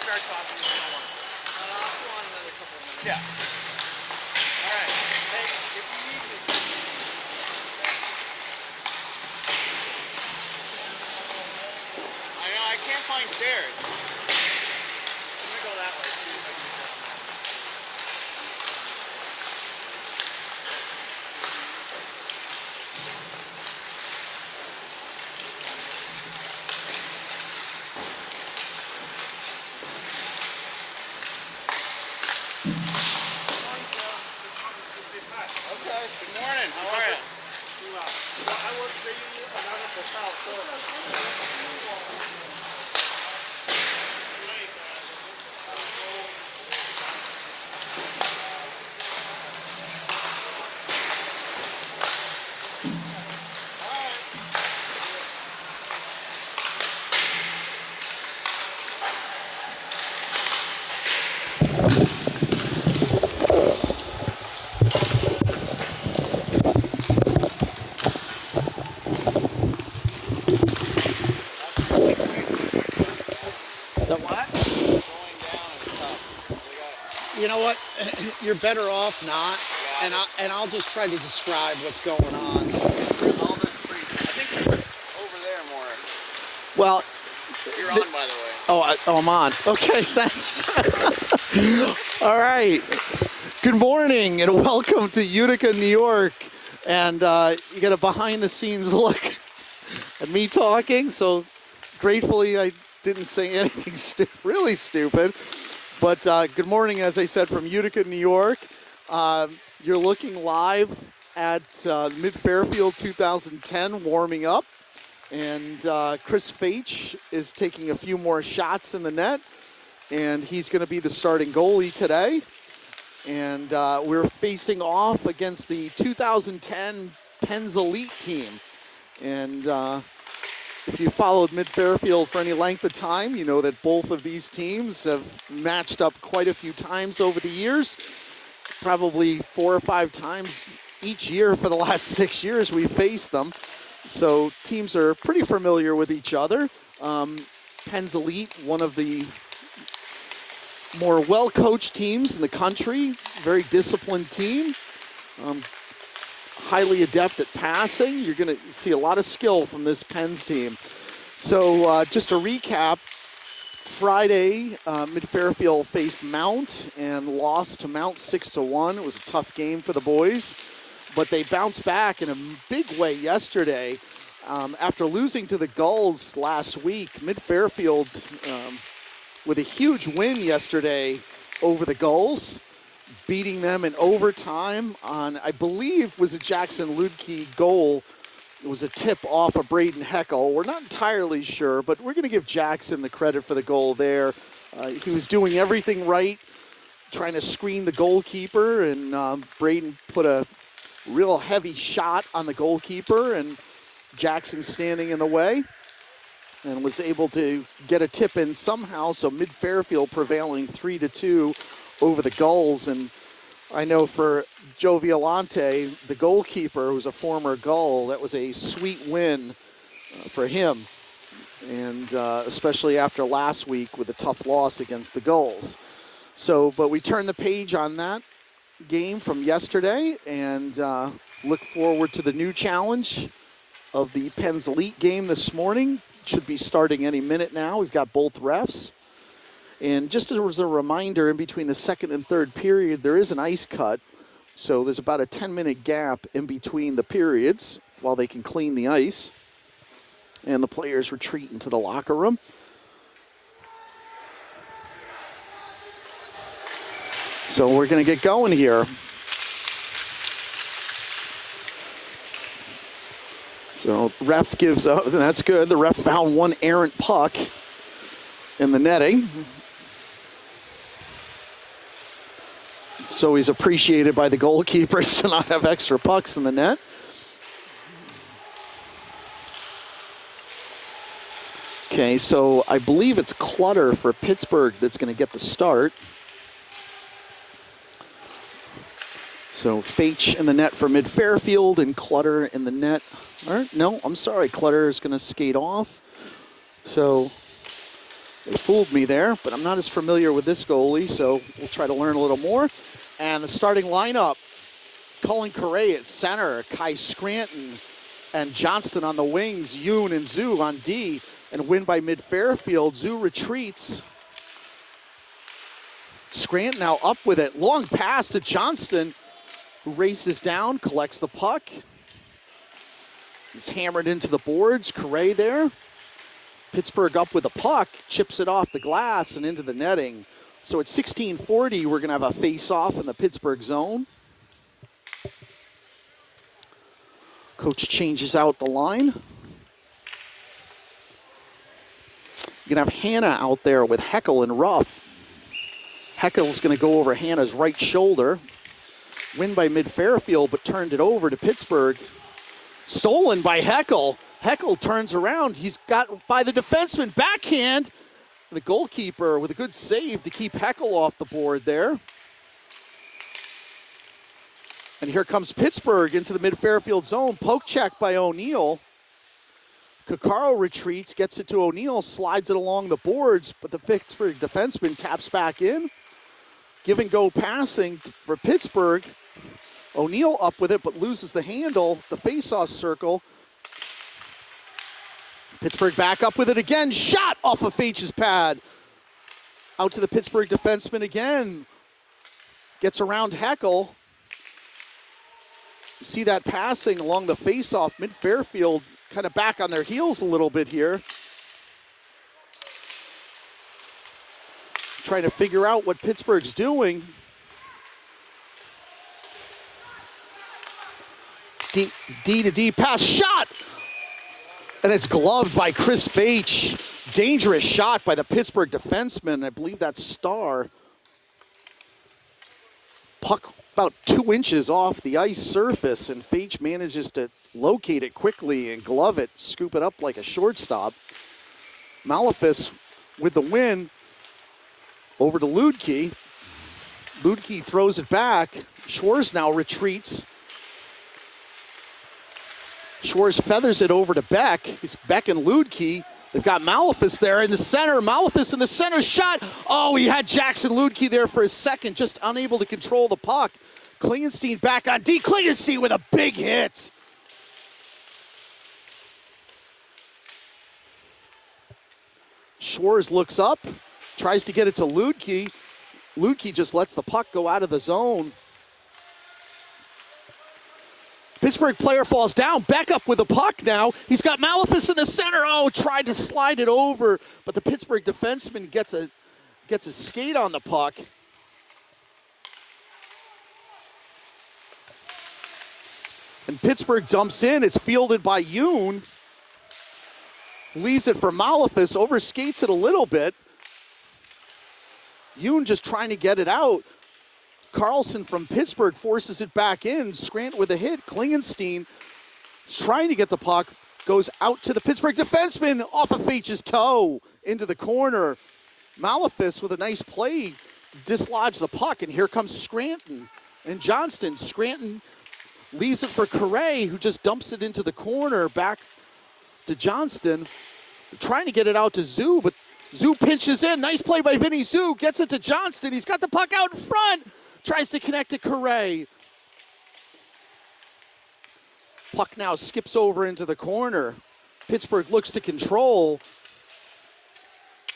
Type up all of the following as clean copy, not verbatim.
start talking if you don't want. Go on another couple of minutes. Yeah. All right. Hey, if you need me. I know, I can't find stairs. I'm gonna go that way. See if I can get that. Okay. Good morning. How are you? I was reading another hotel, so. You know what? You're better off not, and I'll just try to describe what's going on. All this I think over there more. Well, you're on, by the way. Oh, I'm on. Okay, thanks. All right. Good morning and welcome to Utica, New York. And you get a behind-the-scenes look at me talking. So gratefully, I didn't say anything really stupid. But good morning, as I said, from Utica, New York. You're looking live at Mid-Fairfield 2010, warming up. And Chris Faich is taking a few more shots in the net. And he's going to be the starting goalie today. And we're facing off against the 2010 Penn's Elite team. And if you followed Mid-Fairfield for any length of time, you know that both of these teams have matched up quite a few times over the years. Probably 4 or 5 times each year for the last 6 years we've faced them. So teams are pretty familiar with each other. Penn's Elite, one of the more well-coached teams in the country, very disciplined team. Highly adept at passing. You're going to see a lot of skill from this Penn's team. So just to recap, Friday, Mid-Fairfield faced Mount and lost to Mount 6-1. It was a tough game for the boys, but they bounced back in a big way yesterday. After losing to the Gulls last week, Mid-Fairfield with a huge win yesterday over the Gulls, beating them in overtime on, I believe, was a Jackson Ludke goal. It was a tip off of Braden Heckel. We're not entirely sure, but we're going to give Jackson the credit for the goal there. He was doing everything right, trying to screen the goalkeeper, and Braden put a real heavy shot on the goalkeeper, and Jackson standing in the way, and was able to get a tip in somehow, so Mid-Fairfield prevailing 3-2 over the Gulls. And I know for Joe Violante, the goalkeeper, who's a former Gull, that was a sweet win for him, and especially after last week with a tough loss against the Gulls. So, but we turned the page on that game from yesterday and look forward to the new challenge of the Penn's Elite game this morning. Should be starting any minute now. We've got both refs. And just as a reminder, in between the second and third period, there is an ice cut. So there's about a 10-minute gap in between the periods while they can clean the ice. And the players retreat into the locker room. So we're going to get going here. So ref gives up, that's good. The ref found one errant puck in the netting. So he's appreciated by the goalkeepers to not have extra pucks in the net. Okay, so I believe it's Clutter for Pittsburgh that's going to get the start. So Faich in the net for Mid-Fairfield and Clutter in the net. Or, no, I'm sorry, Clutter is going to skate off. So They fooled me there, but I'm not as familiar with this goalie, so we'll try to learn a little more. And the starting lineup, Cullen Correa at center, Kai Scranton and Johnston on the wings, Yoon and Zhu on D, and win by mid-Fairfield. Zhu retreats. Scranton now up with it. Long pass to Johnston, who races down, collects the puck. He's hammered into the boards. Correa there. Pittsburgh up with the puck, chips it off the glass and into the netting. So at 16:40, we're going to have a face-off in the Pittsburgh zone. Coach changes out the line. You're going to have Hannah out there with Heckel and Ruff. Heckel's going to go over Hannah's right shoulder. Win by mid-Fairfield, but turned it over to Pittsburgh. Stolen by Heckel. Heckel turns around. He's got by the defenseman. Backhand. The goalkeeper with a good save to keep Heckel off the board there. And here comes Pittsburgh into the mid-Fairfield zone. Poke check by O'Neill. Kakaro retreats, gets it to O'Neill, slides it along the boards, but the Pittsburgh defenseman taps back in. Give and go passing for Pittsburgh. O'Neill up with it, but loses the handle, the face-off circle. Pittsburgh back up with it again. Shot off of Faitch's pad. Out to the Pittsburgh defenseman again. Gets around Heckel. You see that passing along the face-off. Mid-Fairfield kind of back on their heels a little bit here. Trying to figure out what Pittsburgh's doing. D to D pass, shot! And it's gloved by Chris Faitch. Dangerous shot by the Pittsburgh defenseman. I believe that's Starr. Puck about 2 inches off the ice surface, and Faitch manages to locate it quickly and glove it, scoop it up like a shortstop. Malefis with the win over to Ludke. Ludke throws it back. Schwarz now retreats. Schwarz feathers it over to Beck. It's Beck and Ludke. They've got Malefis there in the center. Malefis in the center shot. Oh, he had Jackson Ludke there for a second, just unable to control the puck. Klingenstein back on D. Klingenstein with a big hit. Schwarz looks up, tries to get it to Ludke. Ludke just lets the puck go out of the zone. Pittsburgh player falls down. Beck up with the puck now. He's got Malefis in the center. Oh, tried to slide it over, but the Pittsburgh defenseman gets a skate on the puck. And Pittsburgh dumps in. It's fielded by Yoon. Leaves it for Malefis. Overskates it a little bit. Yoon just trying to get it out. Carlson from Pittsburgh forces it back in. Scranton with a hit. Klingenstein is trying to get the puck. Goes out to the Pittsburgh defenseman off of Faitch's toe into the corner. Malefis with a nice play to dislodge the puck. And here comes Scranton and Johnston. Scranton leaves it for Correa, who just dumps it into the corner back to Johnston. Trying to get it out to Zhu, but Zhu pinches in. Nice play by Vinny Zhu. Gets it to Johnston. He's got the puck out in front. Tries to connect to Correa. Puck now skips over into the corner. Pittsburgh looks to control.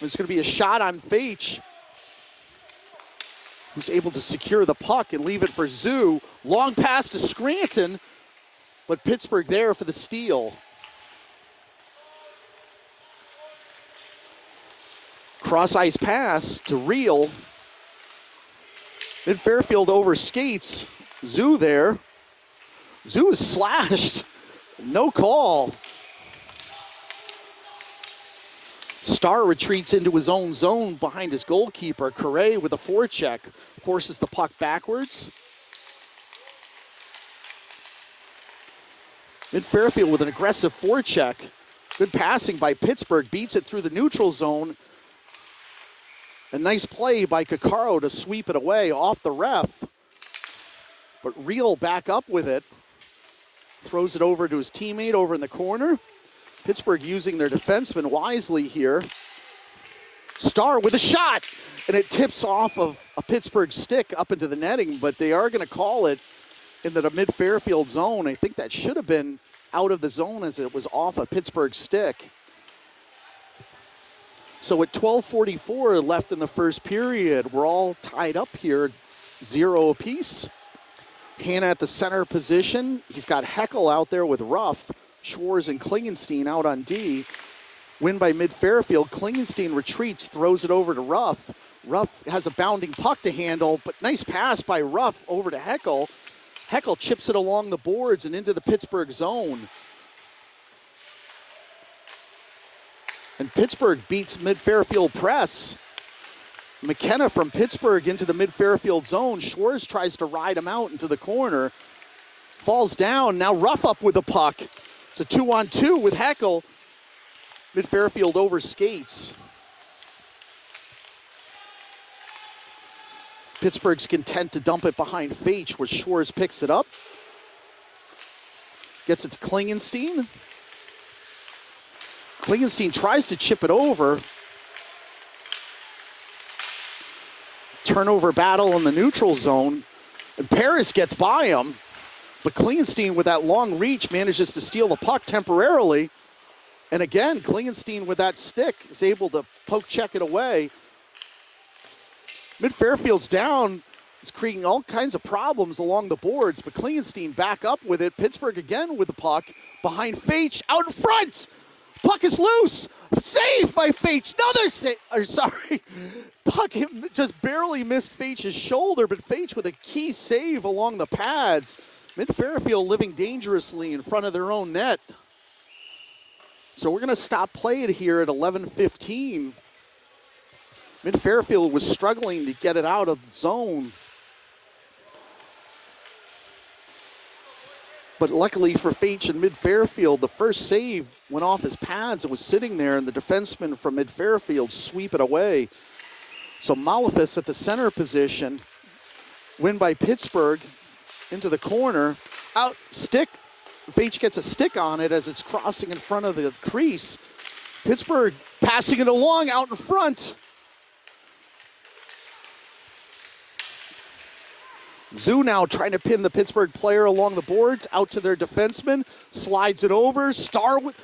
There's going to be a shot on Faitch, who's able to secure the puck and leave it for Zhu. Long pass to Scranton, but Pittsburgh there for the steal. Cross-ice pass to Reel. Mid-Fairfield overskates. Zhu there. Zhu is slashed. No call. Starr retreats into his own zone behind his goalkeeper. Correa with a forecheck forces the puck backwards. Mid-Fairfield with an aggressive forecheck. Good passing by Pittsburgh. Beats it through the neutral zone. A nice play by Kakaro to sweep it away off the ref. But Reel back up with it. Throws it over to his teammate over in the corner. Pittsburgh using their defenseman wisely here. Starr with a shot, and it tips off of a Pittsburgh stick up into the netting, but they are going to call it into the mid-Fairfield zone. I think that should have been out of the zone as it was off a Pittsburgh stick. So at 12:44 left in the first period, we're all tied up here, 0 apiece. Hanna at the center position. He's got Heckel out there with Ruff. Schwarz and Klingenstein out on D. Win by mid-Fairfield. Klingenstein retreats, throws it over to Ruff. Ruff has a bounding puck to handle, but nice pass by Ruff over to Heckel. Heckel chips it along the boards and into the Pittsburgh zone. And Pittsburgh beats mid-Fairfield press. McKenna from Pittsburgh into the mid-Fairfield zone. Schwarz tries to ride him out into the corner. Falls down. Now Ruff up with the puck. It's a 2-on-2 with Heckel. Mid-Fairfield overskates. Pittsburgh's content to dump it behind Faich, where Schwarz picks it up. Gets it to Klingenstein. Klingenstein tries to chip it over. Turnover battle in the neutral zone. And Paris gets by him. But Klingenstein with that long reach manages to steal the puck temporarily. And again, Klingenstein with that stick is able to poke check it away. Mid-Fairfield's down. It's creating all kinds of problems along the boards, but Klingenstein back up with it. Pittsburgh again with the puck. Behind Faich, out in front! Puck is loose! Save by Faich! Another save! Sorry. Puck just barely missed Faich's shoulder, but Faich with a key save along the pads. Mid-Fairfield living dangerously in front of their own net. So we're going to stop play it here at 11:15. Mid-Fairfield was struggling to get it out of the zone. But luckily for Faich and Mid-Fairfield, the first save went off his pads and was sitting there, and the defenseman from Mid-Fairfield sweep it away. So Malefis at the center position. Win by Pittsburgh into the corner. Out, stick. Faich gets a stick on it as it's crossing in front of the crease. Pittsburgh passing it along out in front. Zoo now trying to pin the Pittsburgh player along the boards, out to their defenseman, slides it over. Starr's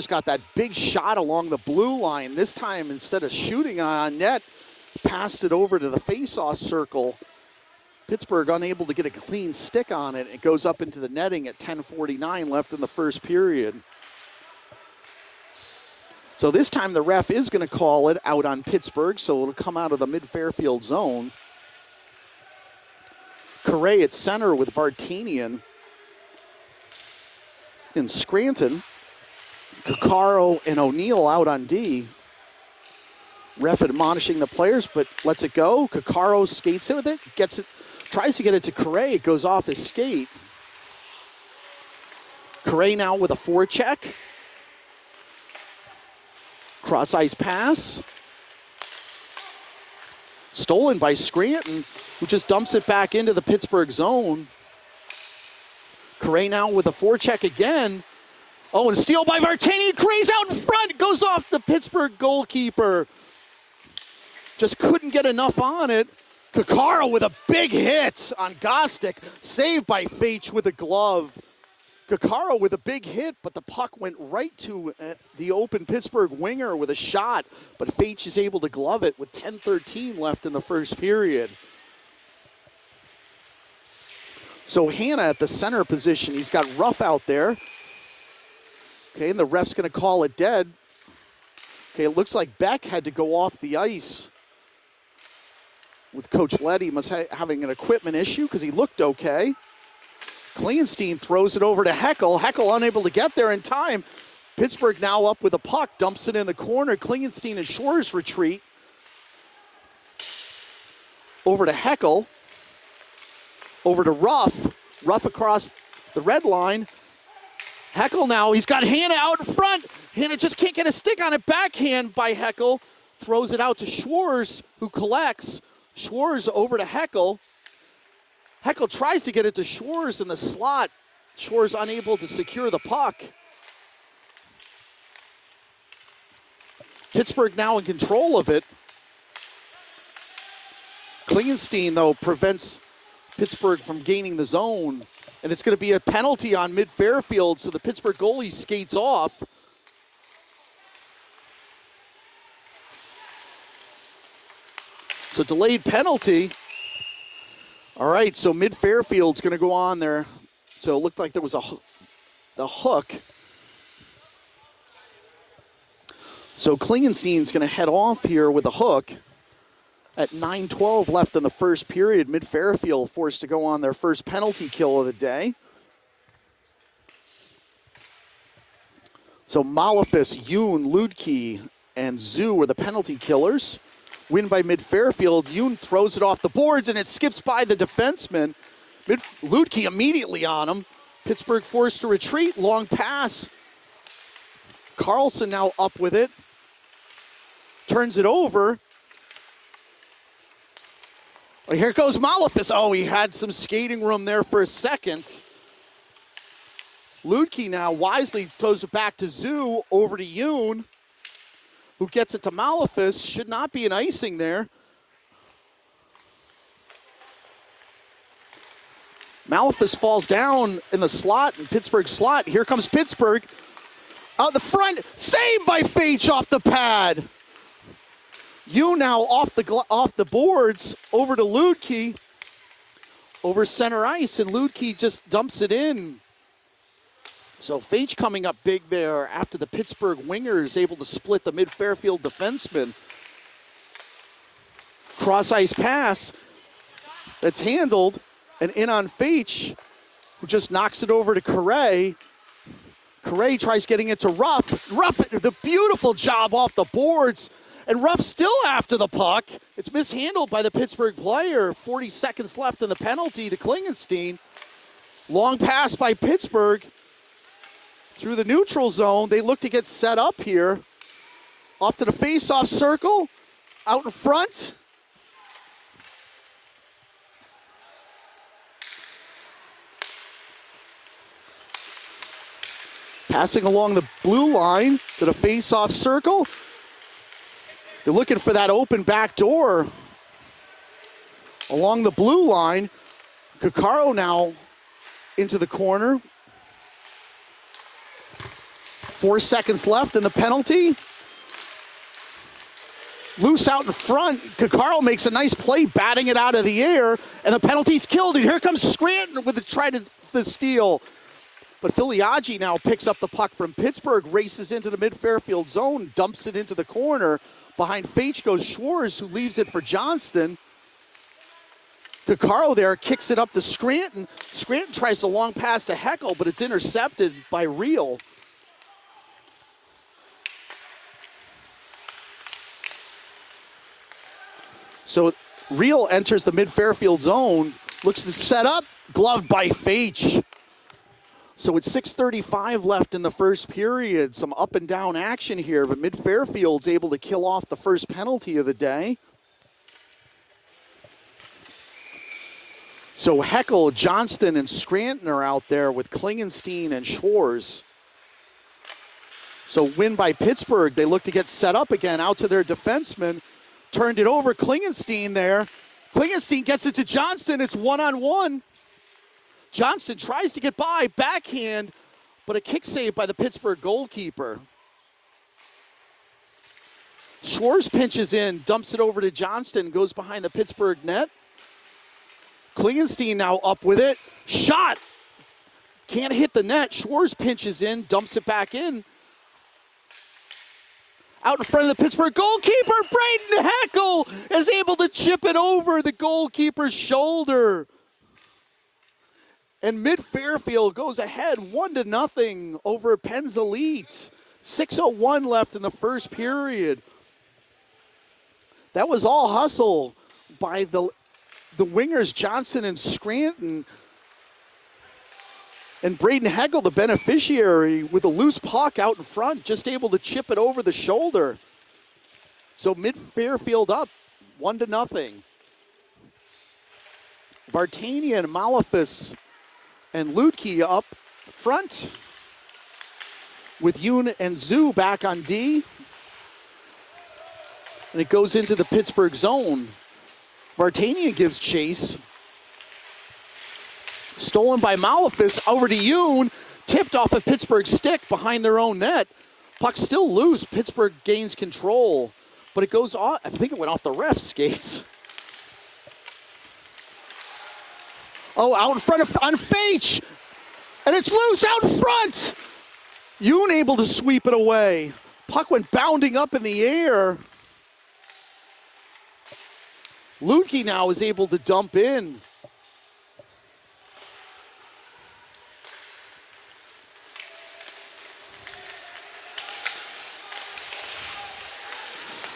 got that big shot along the blue line. This time, instead of shooting on net, passed it over to the face-off circle. Pittsburgh unable to get a clean stick on it. It goes up into the netting at 10:49 left in the first period. So this time the ref is going to call it out on Pittsburgh, so it'll come out of the mid-Fairfield zone. Correa at center with Vartanian. In Scranton, Coccaro and O'Neill out on D. Ref admonishing the players, but lets it go. Coccaro skates it with it, gets it, tries to get it to Correa, it goes off his skate. Correa now with a forecheck. Cross-ice pass. Stolen by Scranton, who just dumps it back into the Pittsburgh zone. Correa now with a forecheck again. Oh, and steal by Vartanian. Correa's out in front. Goes off the Pittsburgh goalkeeper. Just couldn't get enough on it. Coccaro with a big hit on Gostick. Saved by Faich with a glove. Coccaro with a big hit, but the puck went right to the open Pittsburgh winger with a shot, but Faich is able to glove it with 10:13 left in the first period. So Hanna at the center position, he's got Ruff out there. Okay, and the ref's going to call it dead. Okay, it looks like Beck had to go off the ice with Coach Leddy having an equipment issue because he looked okay. Klingenstein throws it over to Heckel. Heckel unable to get there in time. Pittsburgh now up with a puck, dumps it in the corner. Klingenstein and Schwarz retreat. Over to Heckel. Over to Ruff. Ruff across the red line. Heckel now, he's got Hanna out in front. Hanna just can't get a stick on it. Backhand by Heckel. Throws it out to Schwarz, who collects. Schwarz over to Heckel. Heckel tries to get it to Schwarz in the slot. Schwarz unable to secure the puck. Pittsburgh now in control of it. Klingenstein, though, prevents Pittsburgh from gaining the zone. And it's going to be a penalty on mid-Fairfield, so the Pittsburgh goalie skates off. So delayed penalty. All right, so mid-Fairfield's going to go on there. So it looked like there was the hook. So Klingenstein's going to head off here with a hook. At 9:12 left in the first period, mid-Fairfield forced to go on their first penalty kill of the day. So Malefis, Yoon, Ludke, and Zoo were the penalty killers. Win by mid-Fairfield. Yoon throws it off the boards, and it skips by the defenseman. Ludke immediately on him. Pittsburgh forced to retreat. Long pass. Carlson now up with it. Turns it over. Well, here goes Malefis. Oh, he had some skating room there for a second. Ludke now wisely throws it back to Zoo, over to Yoon, who gets it to Malefis. Should not be an icing there. Malefis falls down in the slot, in Pittsburgh's slot. Here comes Pittsburgh. Out the front, saved by Faitch off the pad. You now off the boards, over to Ludke, over center ice, and Ludke just dumps it in. So Faitch coming up big there after the Pittsburgh wingers able to split the mid-Fairfield defenseman. Cross-ice pass that's handled, and in on Faitch, who just knocks it over to Correa. Correa tries getting it to Ruff. Ruff, the beautiful job off the boards. And Ruff still after the puck. It's mishandled by the Pittsburgh player. 40 seconds left in the penalty to Klingenstein. Long pass by Pittsburgh through the neutral zone. They look to get set up here. Off to the face-off circle. Out in front. Passing along the blue line to the face-off circle. They're looking for that open back door along the blue line. Coccaro now into the corner. 4 seconds left in the penalty. Loose out in front. Coccaro makes a nice play, batting it out of the air, and the penalty's killed. And here comes Scranton with the try to the steal. But Filiaggi now picks up the puck from Pittsburgh, races into the mid-Fairfield zone, dumps it into the corner. Behind Faitch goes Schwartz, who leaves it for Johnston. Coccaro there kicks it up to Scranton. Scranton tries a long pass to Heckel, but it's intercepted by Reel. So Reel enters the mid-Fairfield zone, looks to set up, gloved by Faitch. So it's 6:35 left in the first period. Some up and down action here, but mid-Fairfield's able to kill off the first penalty of the day. So Heckel, Johnston, and Scranton are out there with Klingenstein and Schwartz. So win by Pittsburgh. They look to get set up again out to their defenseman. Turned it over, Klingenstein there. Klingenstein gets it to Johnston. It's one-on-one. Johnston tries to get by, backhand, but a kick save by the Pittsburgh goalkeeper. Schwartz pinches in, dumps it over to Johnston, goes behind the Pittsburgh net. Klingenstein now up with it. Shot! Can't hit the net. Schwartz pinches in, dumps it back in. Out in front of the Pittsburgh goalkeeper, Braden Heckel is able to chip it over the goalkeeper's shoulder. And mid-Fairfield goes ahead 1-0 over Penn's Elite. 6:01 left in the first period. That was all hustle by the wingers Johnson and Scranton. And Braden Heckel, the beneficiary, with a loose puck out in front, just able to chip it over the shoulder. So mid-Fairfield up 1-0. Vartanian, Malefis, and Ludke up front with Yoon and Zoo back on D. And it goes into the Pittsburgh zone. Vartanian gives chase. Stolen by Malefis, over to Yoon. Tipped off a Pittsburgh stick behind their own net. Puck still loose. Pittsburgh gains control. But it goes off, I think it went off the ref's skates. Oh, out in front on Fage. And it's loose out in front. Yoon able to sweep it away. Puck went bounding up in the air. Lutke now is able to dump in.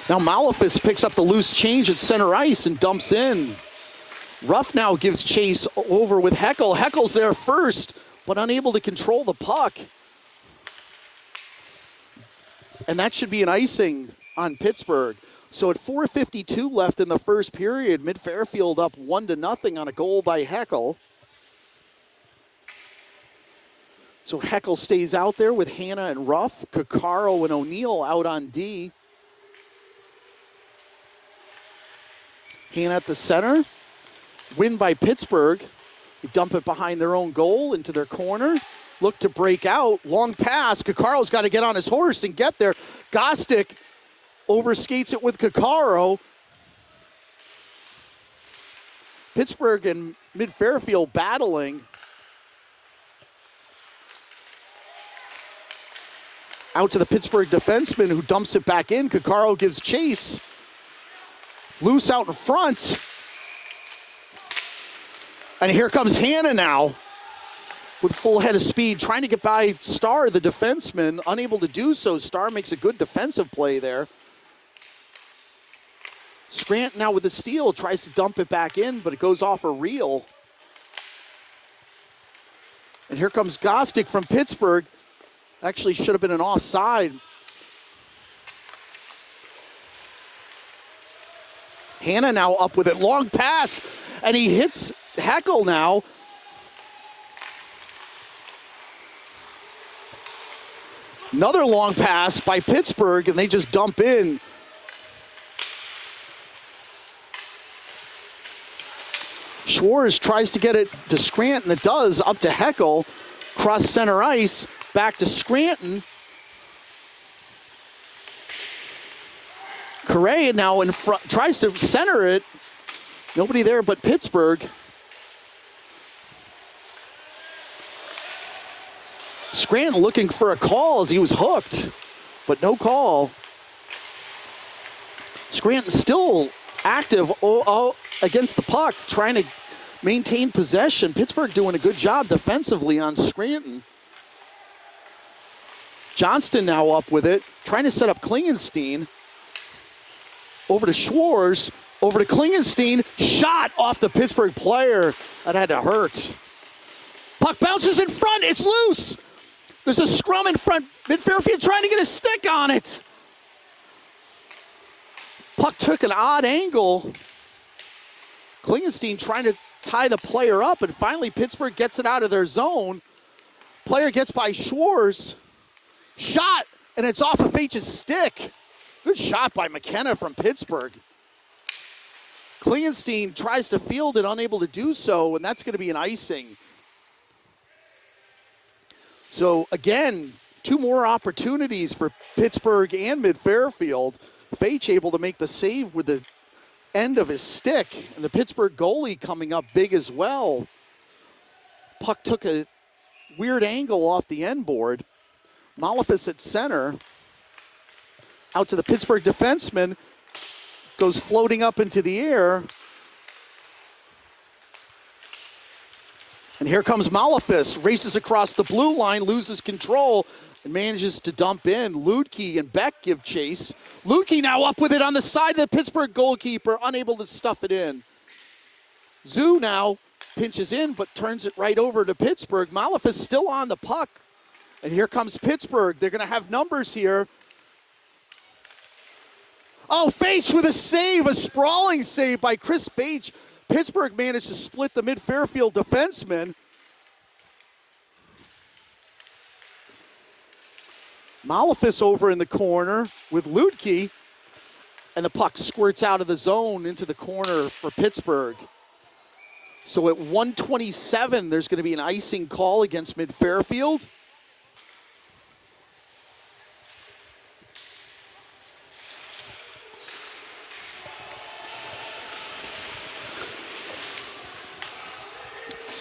Now Malefis picks up the loose change at center ice and dumps in. Ruff now gives chase over with Heckel. Heckel's there first, but unable to control the puck. And that should be an icing on Pittsburgh. So at 4:52 left in the first period, Mid-Fairfield up 1-0 on a goal by Heckel. So Heckel stays out there with Hanna and Ruff. Coccaro and O'Neill out on D. Hanna at the center. Win by Pittsburgh. They dump it behind their own goal into their corner. Look to break out. Long pass. Coccaro's got to get on his horse and get there. Gostick overskates it with Coccaro. Pittsburgh and Mid-Fairfield battling. Out to the Pittsburgh defenseman who dumps it back in. Coccaro gives chase. Loose out in front. And here comes Hanna now with full head of speed, trying to get by Starr, the defenseman, unable to do so. Starr makes a good defensive play there. Scranton now with the steal, tries to dump it back in, but it goes off a reel. And here comes Gostick from Pittsburgh. Actually should have been an offside. Hanna now up with it, long pass, and he hits Heckel now. Another long pass by Pittsburgh, and they just dump in. Schwartz tries to get it to Scranton. It does, up to Heckel. Cross center ice, back to Scranton. Correa now in front, tries to center it. Nobody there but Pittsburgh. Scranton looking for a call as he was hooked, but no call. Scranton still active against the puck, trying to maintain possession. Pittsburgh doing a good job defensively on Scranton. Johnston now up with it, trying to set up Klingenstein. Over to Schwartz, over to Klingenstein, shot off the Pittsburgh player. That had to hurt. Puck bounces in front, it's loose. There's a scrum in front. Mid-Fairfield trying to get a stick on it. Puck took an odd angle. Klingenstein trying to tie the player up, and finally Pittsburgh gets it out of their zone. Player gets by Schwartz. Shot, and it's off of H's stick. Good shot by McKenna from Pittsburgh. Klingenstein tries to field it, unable to do so, and that's going to be an icing. So again, two more opportunities for Pittsburgh and Mid-Fairfield. Fage able to make the save with the end of his stick, and the Pittsburgh goalie coming up big as well. Puck took a weird angle off the end board. Malefis at center. Out to the Pittsburgh defenseman. Goes floating up into the air. And here comes Malefis. Races across the blue line, loses control, and manages to dump in. Lutke and Beck give chase. Lutke now up with it on the side of the Pittsburgh goalkeeper, unable to stuff it in. Zoo now pinches in, but turns it right over to Pittsburgh. Malefis still on the puck. And here comes Pittsburgh. They're going to have numbers here. Oh, Fage with a save, a sprawling save by Chris Fage. Pittsburgh managed to split the Mid-Fairfield defenseman. Malefis over in the corner with Lutke. and the puck squirts out of the zone into the corner for Pittsburgh. So at 1:27, there's going to be an icing call against Mid-Fairfield.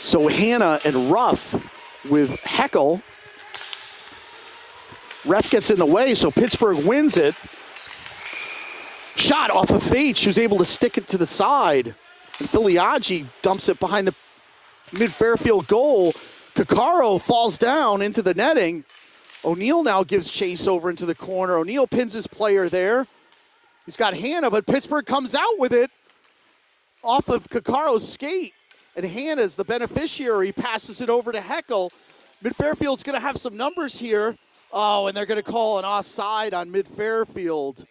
So Hannah and Ruff with Heckle. Ref gets in the way, so Pittsburgh wins it. Shot off of Fate. She was able to stick it to the side. And Filiaggi dumps it behind the Mid-Fairfield goal. Kakaro falls down into the netting. O'Neill now gives chase over into the corner. O'Neill pins his player there. He's got Hannah, but Pittsburgh comes out with it off of Kakaro's skate. And Hannah's the beneficiary, passes it over to Heckle. Mid-Fairfield's going to have some numbers here. Oh, and they're going to call an offside on Mid-Fairfield.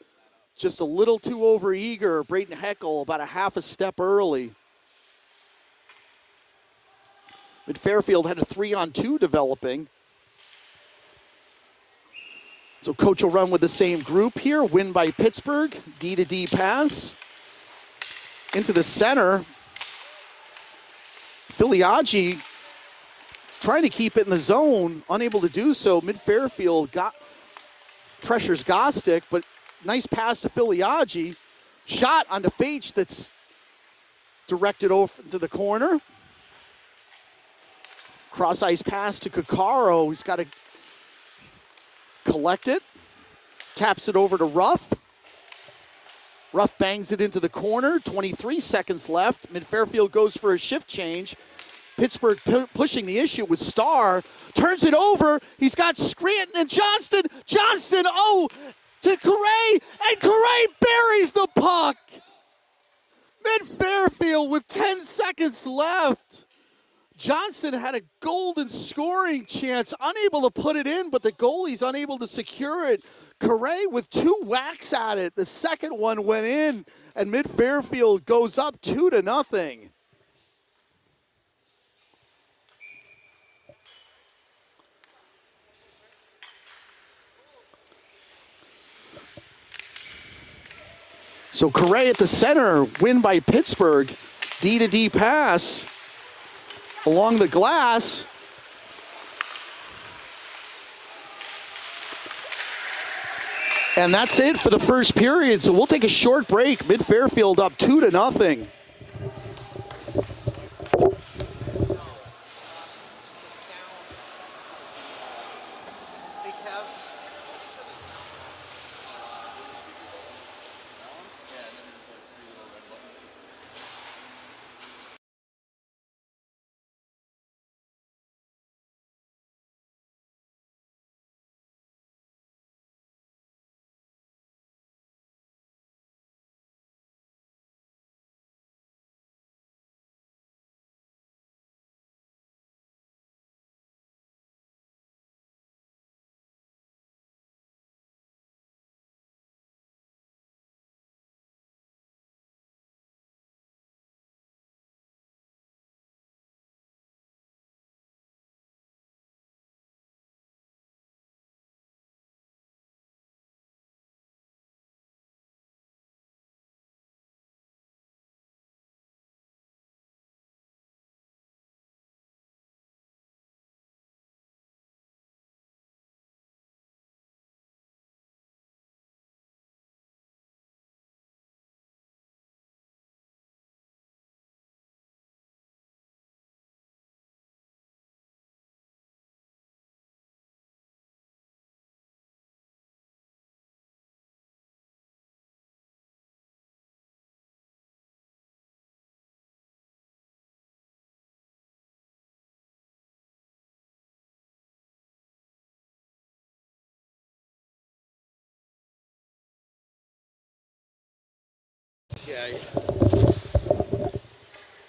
Just a little too overeager. Brayden Heckle about a half a step early. Mid-Fairfield had a 3-on-2 developing. So coach will run with the same group here. Win by Pittsburgh. D-to-D pass. Into the center. Filiaggi trying to keep it in the zone, unable to do so. Mid-Fairfield pressures Gostick, but nice pass to Filiaggi. Shot onto Fage that's directed over to the corner. Cross-ice pass to Kakaro. He's got to collect it. Taps it over to Ruff. Ruff bangs it into the corner. 23 seconds left. Mid-Fairfield goes for a shift change. Pittsburgh pushing the issue with Starr. Turns it over. He's got Scranton and Johnston. Johnston, to Correa. And Correa buries the puck. Mid-Fairfield with 10 seconds left. Johnston had a golden scoring chance. Unable to put it in, but the goalie's unable to secure it. Correa with 2 whacks at it. The second one went in, and Mid-Fairfield goes up 2-0. So Correa at the center, win by Pittsburgh. D-to-D pass along the glass. And that's it for the first period. So we'll take a short break. Mid-Fairfield up 2-0.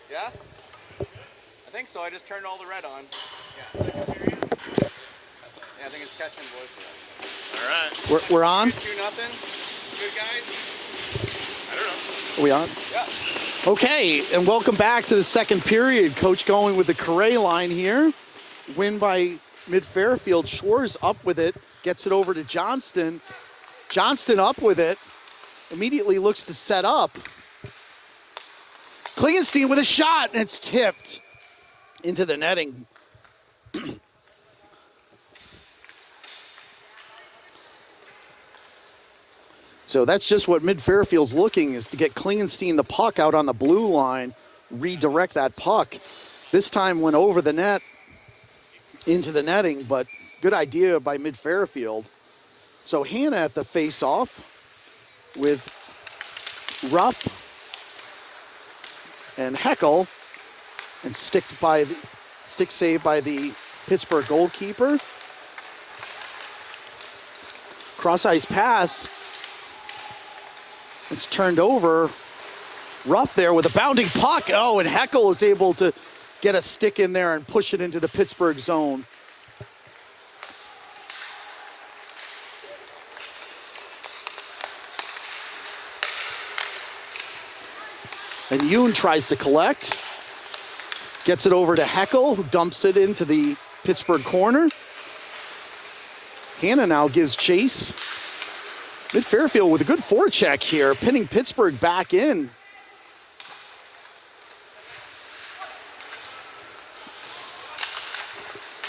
Yeah? I think so. I just turned all the red on. Yeah. Yeah, I think it's catching voice. All right. We're on? 2-0. Good guys? I don't know. Are we on? Yeah. Okay, and welcome back to the second period. Coach going with the Correa line here. Win by Mid-Fairfield. Schwarz up with it. Gets it over to Johnston. Johnston up with it. immediately looks to set up. Klingenstein with a shot, and it's tipped into the netting. So that's just what Mid-Fairfield's looking, is to get Klingenstein the puck out on the blue line, redirect that puck. This time went over the net into the netting, but good idea by Mid-Fairfield. So Hannah at the face-off with Ruff and Heckel, and stick save by the Pittsburgh goalkeeper. Cross-ice pass. It's turned over. Ruff there with a bounding puck. Oh, and Heckel is able to get a stick in there and push it into the Pittsburgh zone. And Yoon tries to collect. Gets it over to Heckel, who dumps it into the Pittsburgh corner. Hannah now gives chase. Mid-Fairfield with a good forecheck here, pinning Pittsburgh back in.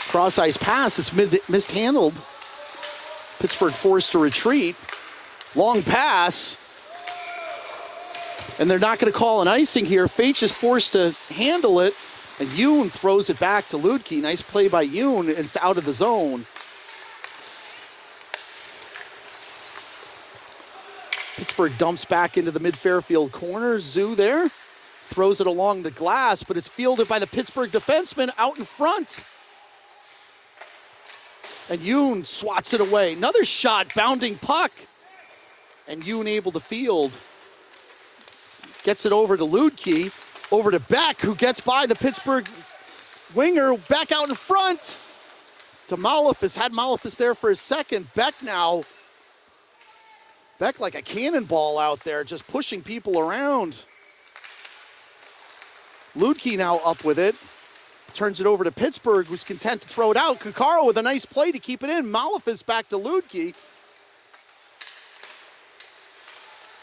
Cross-ice pass, it's mishandled. Pittsburgh forced to retreat. Long pass. And they're not going to call an icing here. Faitch is forced to handle it, and Yoon throws it back to Ludke. Nice play by Yoon, and it's out of the zone. Pittsburgh dumps back into the Mid-Fairfield corner. Zoo there, throws it along the glass, but it's fielded by the Pittsburgh defenseman out in front. And Yoon swats it away. Another shot, bounding puck. And Yoon able to field. Gets it over to Ludke, over to Beck, who gets by the Pittsburgh winger, back out in front to Malefis. Had Malefis there for a second. Beck now. Beck like a cannonball out there, just pushing people around. Ludke now up with it. Turns it over to Pittsburgh, who's content to throw it out. Kokaro with a nice play to keep it in. Malefis back to Ludke.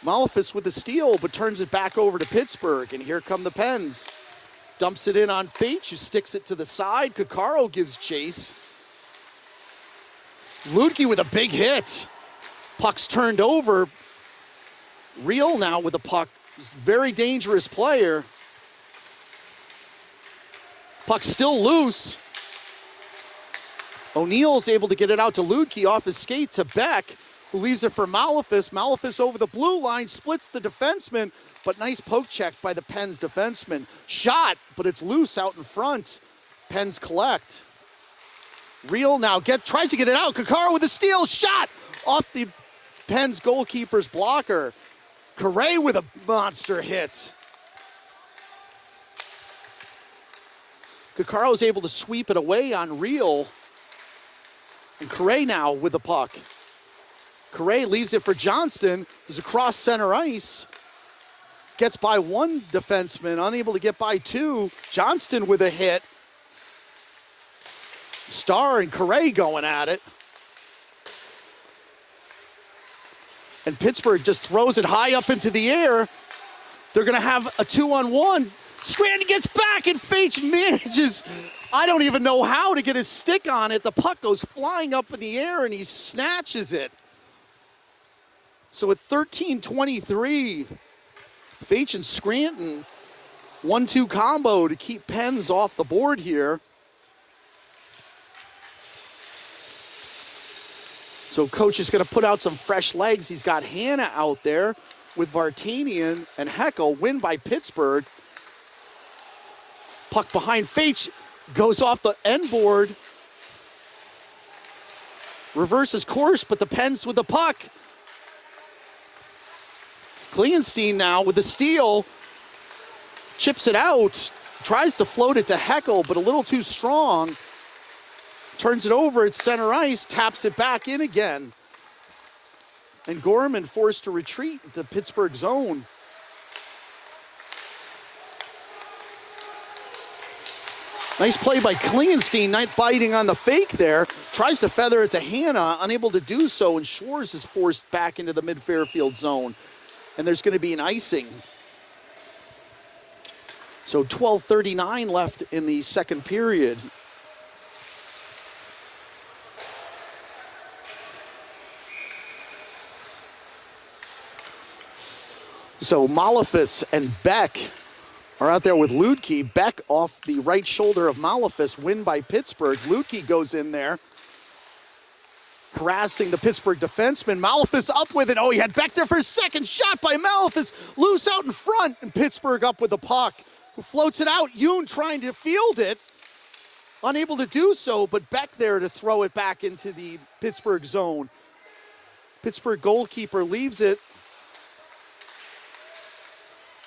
Malefis with the steal, but turns it back over to Pittsburgh. And here come the Pens. Dumps it in on Faitch, who sticks it to the side. Kokaro gives chase. Ludke with a big hit. Puck's turned over. Real now with the puck. He's a very dangerous player. Puck's still loose. O'Neill's able to get it out to Ludke off his skate to Beck, who leaves it for Malefis. Malefis over the blue line, splits the defenseman, but nice poke check by the Pens defenseman. Shot, but it's loose out in front. Pens collect. Real now tries to get it out. Kokaro with a steal, shot off the Pens goalkeeper's blocker. Correa with a monster hit. Kokaro is able to sweep it away on Real. And Correa now with the puck. Correa leaves it for Johnston, who's across center ice. Gets by one defenseman, unable to get by two. Johnston with a hit. Starr and Correa going at it. And Pittsburgh just throws it high up into the air. They're going to have a 2-on-1. Scranton gets back, and Faitch manages, I don't even know how, to get his stick on it. The puck goes flying up in the air, and he snatches it. So at 13:23, Faitch and Scranton, 1-2 combo to keep Pens off the board here. So coach is going to put out some fresh legs. He's got Hannah out there with Vartanian and Heckel. Win by Pittsburgh. Puck behind Faitch, goes off the end board. Reverses course, but the Pens with the puck. Klingenstein now with the steal. Chips it out. Tries to float it to Heckel, but a little too strong. Turns it over at center ice, taps it back in again. And Gorman forced to retreat to Pittsburgh zone. Nice play by Klingenstein, not biting on the fake there. Tries to feather it to Hannah, unable to do so, and Schwartz is forced back into the Mid-Fairfield zone. and there's going to be an icing. So 12:39 left in the second period. So Malefis and Beck are out there with Ludke. Beck off the right shoulder of Malefis, win by Pittsburgh. Ludke goes in there, harassing the Pittsburgh defenseman. Malefis up with it. Oh, he had Beck there for a second. Shot by Malefis. Loose out in front, and Pittsburgh up with the puck. Who floats it out. Yoon trying to field it. Unable to do so, but Beck there to throw it back into the Pittsburgh zone. Pittsburgh goalkeeper leaves it,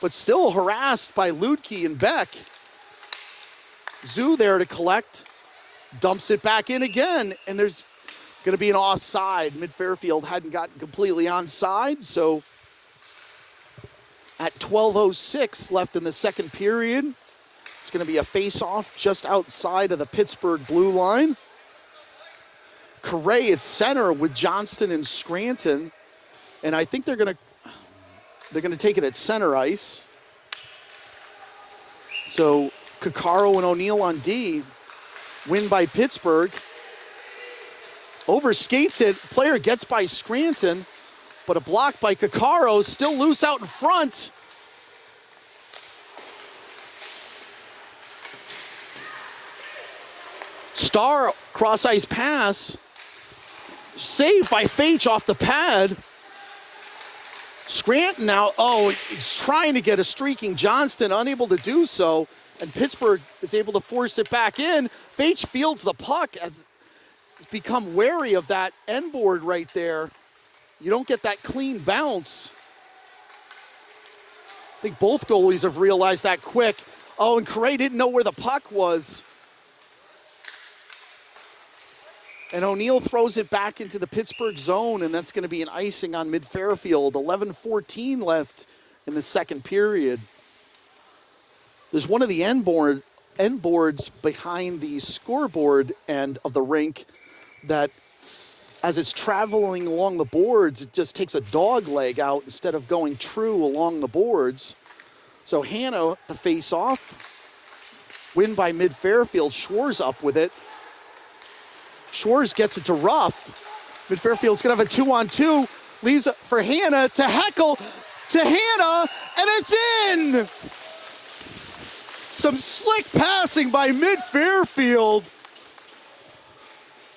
but still harassed by Ludke and Beck. Zoo there to collect. Dumps it back in again, and there's going to be an offside. Mid-Fairfield hadn't gotten completely onside, so at 12:06 left in the second period, it's going to be a face-off just outside of the Pittsburgh blue line. Correa at center with Johnston and Scranton, and I think they're going to take it at center ice. So Coccaro and O'Neill on D. Win by Pittsburgh. Overskates it. Player gets by Scranton, but a block by Coccaro. Still loose out in front. Star cross-ice pass. Saved by Fage off the pad. Scranton now, he's trying to get a streaking Johnston, unable to do so, and Pittsburgh is able to force it back in. Fage fields the puck, has become wary of that end board right there. You don't get that clean bounce. I think both goalies have realized that quick. Oh, and Correa didn't know where the puck was. And O'Neill throws it back into the Pittsburgh zone, and that's going to be an icing on Mid-Fairfield. 11:14 left in the second period. There's one of the end boards behind the scoreboard end of the rink that, as it's traveling along the boards, it just takes a dog leg out instead of going true along the boards. So Hannah, the face-off. Win by Mid-Fairfield. Schwarz up with it. Schwarz gets it to Ruff. Mid-Fairfield's going to have a 2-on-2. Leaves it for Hannah to Heckel to Hannah, and it's in! Some slick passing by Mid-Fairfield.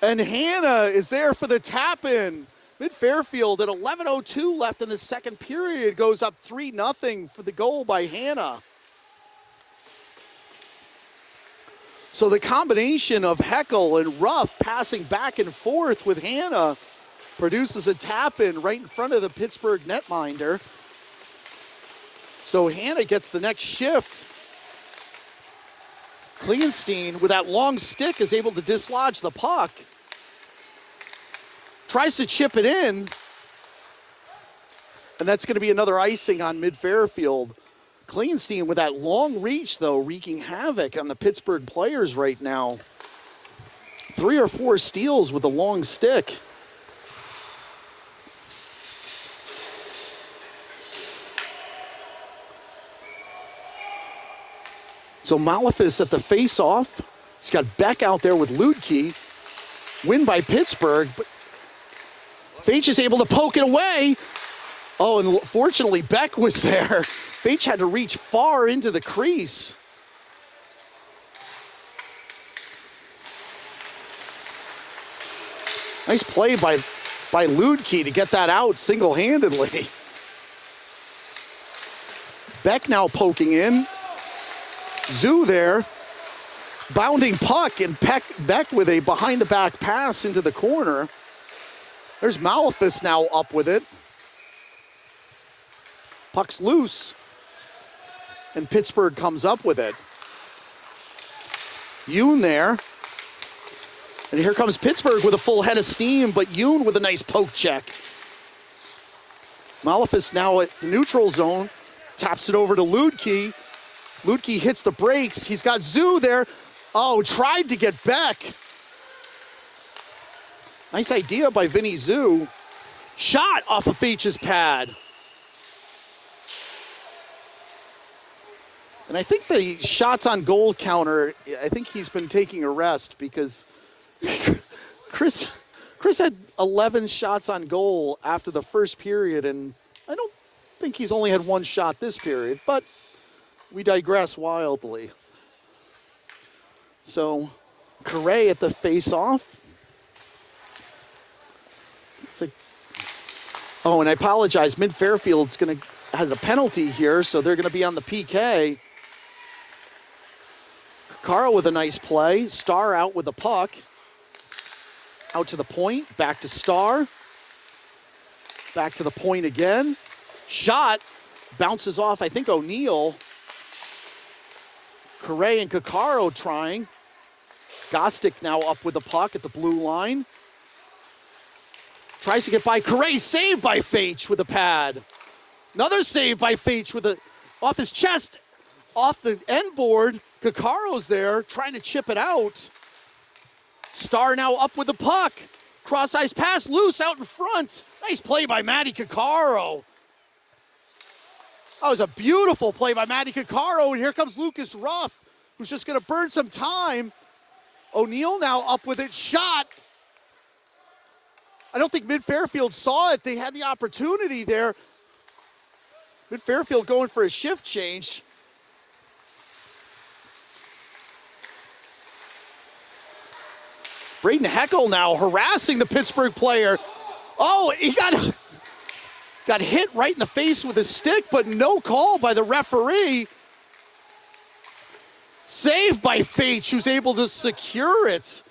And Hannah is there for the tap-in. Mid-Fairfield at 11:02 left in the second period goes up 3-0 for the goal by Hannah. So the combination of Heckel and Ruff passing back and forth with Hannah produces a tap-in right in front of the Pittsburgh netminder. So Hannah gets the next shift. Klingenstein, with that long stick, is able to dislodge the puck. Tries to chip it in. And that's going to be another icing on Mid-Fairfield. Klingenstein with that long reach, though, wreaking havoc on the Pittsburgh players right now. 3 or 4 steals with a long stick. So Malefis at the face-off. He's got Beck out there with Ludke. Win by Pittsburgh, but Fage is able to poke it away. Oh, and fortunately Beck was there. Fage had to reach far into the crease. Nice play by Ludke to get that out single-handedly. Beck now poking in. Zoo there. Bounding puck, and Beck with a behind-the-back pass into the corner. There's Malefis now up with it. Puck's loose. And Pittsburgh comes up with it. Yoon there. And here comes Pittsburgh with a full head of steam, but Yoon with a nice poke check. Malefis now at the neutral zone. Taps it over to Ludke. Ludke hits the brakes. He's got Zoo there. Oh, tried to get Beck. Nice idea by Vinny Zoo. Shot off of Fage's pad. And I think the shots on goal counter, I think he's been taking a rest because Chris had 11 shots on goal after the first period, and I don't think he's only had one shot this period, but we digress wildly. So, Correa at the face-off. Oh, and I apologize. Mid-Fairfield's has a penalty here, so they're going to be on the PK. Carl with a nice play. Starr out with the puck. Out to the point. Back to Starr. Back to the point again. Shot. Bounces off, I think, O'Neill. Correa and Caccaro trying. Gostick now up with the puck at the blue line. Tries to get by Correa, saved by Faitch with a pad. Another save by Faitch with off his chest, off the end board. Caccaro's there, trying to chip it out. Starr now up with the puck. Cross ice pass, loose out in front. Nice play by Matty Caccaro. That was a beautiful play by Matty Caccaro, and here comes Lucas Ruff, who's just gonna burn some time. O'Neill now up with it, shot. I don't think Mid-Fairfield saw it. They had the opportunity there. Mid-Fairfield going for a shift change. Braden Heckel now harassing the Pittsburgh player. Oh, he got hit right in the face with his stick, but no call by the referee. Saved by Faitch, who's able to secure it.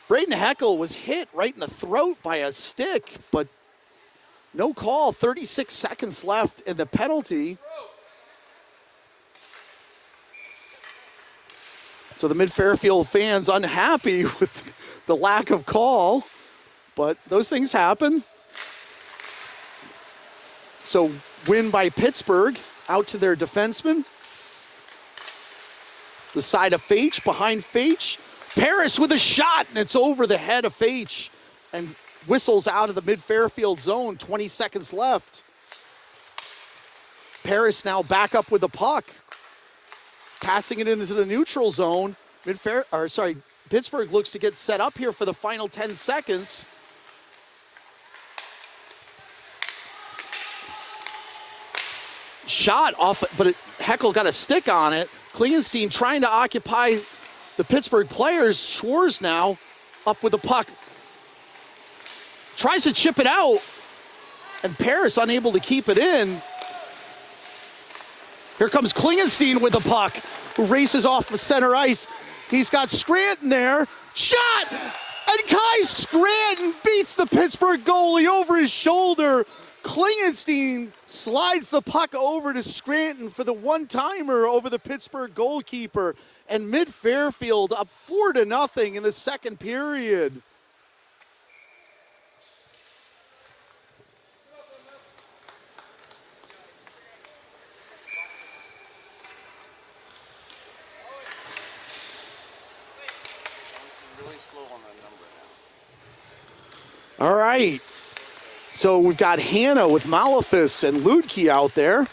Braden Heckel was hit right in the throat by a stick, but no call. 36 seconds left in the penalty. So the Mid-Fairfield fans unhappy with the lack of call, but those things happen. So win by Pittsburgh, out to their defenseman. The side of Faitch, behind Faitch. Paris with a shot, and it's over the head of Faitch and whistles out of the Mid-Fairfield zone. 20 seconds left. Paris now back up with the puck. Passing it into the neutral zone. Pittsburgh looks to get set up here for the final 10 seconds. Shot off, but Heckel got a stick on it. Klingenstein trying to occupy the Pittsburgh players. Schwarz now up with the puck. Tries to chip it out, and Paris unable to keep it in. Here comes Klingenstein with the puck, who races off the center ice. He's got Scranton there. Shot! And Kai Scranton beats the Pittsburgh goalie over his shoulder. Klingenstein slides the puck over to Scranton for the one-timer over the Pittsburgh goalkeeper. And Mid-Fairfield up 4-0 in the second period. All right. So we've got Hanna with Malefis and Ludke out there.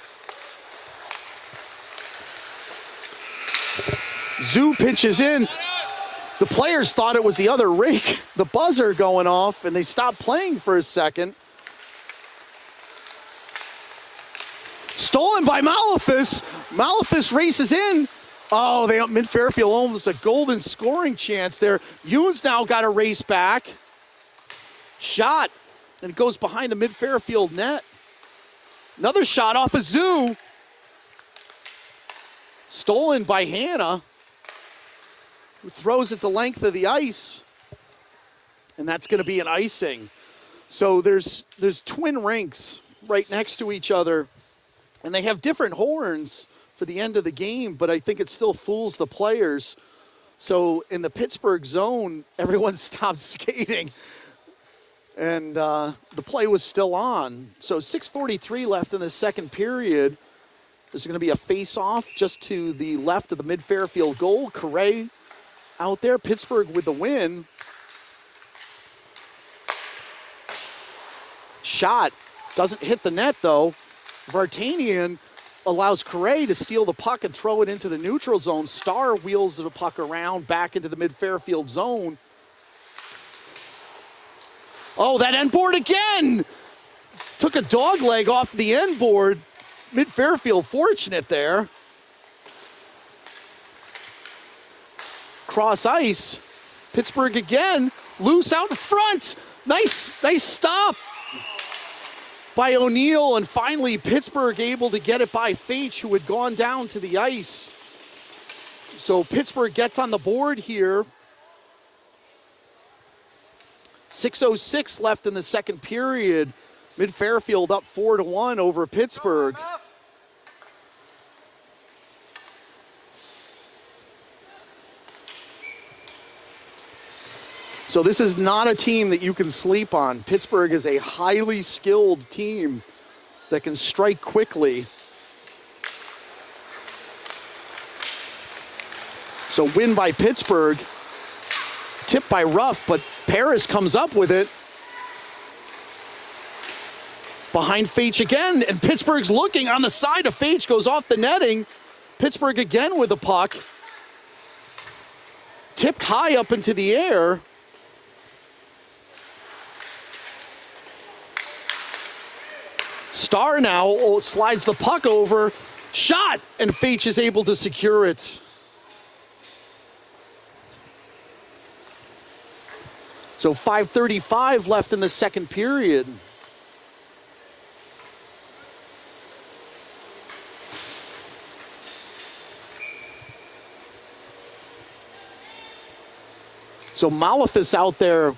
Zoo pitches in. The players thought it was the other rink, the buzzer going off, and they stopped playing for a second. Stolen by Malefis. Malefis races in. Oh, Mid-Fairfield almost a golden scoring chance there. Yoon's now got a race back. Shot, and it goes behind the Mid-Fairfield net. Another shot off of Zoo. Stolen by Hanna, who throws it the length of the ice. And that's going to be an icing. So there's twin rinks right next to each other. And they have different horns for the end of the game, but I think it still fools the players. So in the Pittsburgh zone, everyone stopped skating. And the play was still on. So 6:43 left in the second period. There's going to be a face-off just to the left of the Mid-Fairfield goal. Correa out there. Pittsburgh with the win. Shot. Doesn't hit the net, though. Vartanian allows Correa to steal the puck and throw it into the neutral zone. Starr wheels the puck around back into the mid-Fairfield zone. Oh, that end board again! Took a dog leg off the end board. Mid-Fairfield fortunate there. Cross ice. Pittsburgh again. Loose out in front. Nice stop by O'Neill. And finally, Pittsburgh able to get it by Faich, who had gone down to the ice. So Pittsburgh gets on the board here. 6:06 left in the second period. Mid-Fairfield up 4-1 over Pittsburgh. So this is not a team that you can sleep on. Pittsburgh is a highly skilled team that can strike quickly. So win by Pittsburgh. Tipped by Ruff, but Paris comes up with it. Behind Faich again, and Pittsburgh's looking on the side of Faich, goes off the netting. Pittsburgh again with the puck. Tipped high up into the air. Starr now slides the puck over. Shot, and Faich is able to secure it. So 5:35 left in the second period. So Malefis out there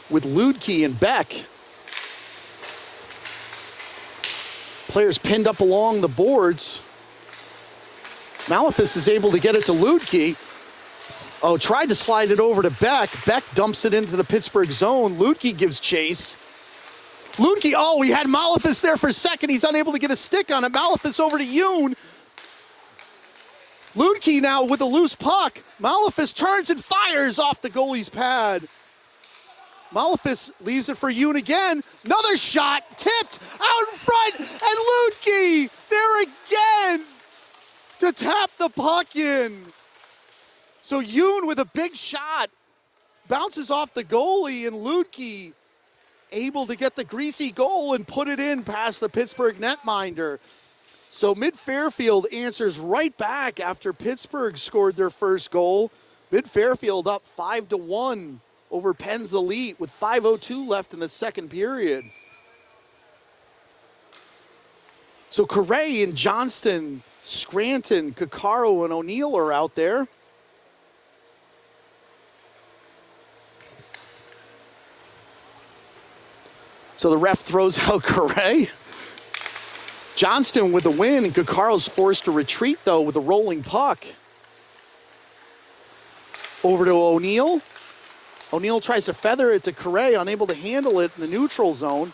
with Ludke and Beck. Players pinned up along the boards. Malefis is able to get it to Ludke. Oh, tried to slide it over to Beck. Beck dumps it into the Pittsburgh zone. Ludke gives chase. Ludke, oh, he had Malefis there for a second. He's unable to get a stick on it. Malefis over to Yoon. Ludke now with a loose puck. Malefis turns and fires off the goalie's pad. Malefis leaves it for Yoon again. Another shot, tipped out in front, and Ludke there again to tap the puck in. So Yoon with a big shot bounces off the goalie, and Ludke able to get the greasy goal and put it in past the Pittsburgh netminder. So Mid-Fairfield answers right back after Pittsburgh scored their first goal. Mid-Fairfield up 5-1 over Penn's Elite with 5:02 left in the second period. So Correa and Johnston, Scranton, Coccaro, and O'Neill are out there. So the ref throws out Correa. Johnston with the win, and Coccaro's forced to retreat, though, with a rolling puck. Over to O'Neill. O'Neill tries to feather it to Correa, unable to handle it in the neutral zone.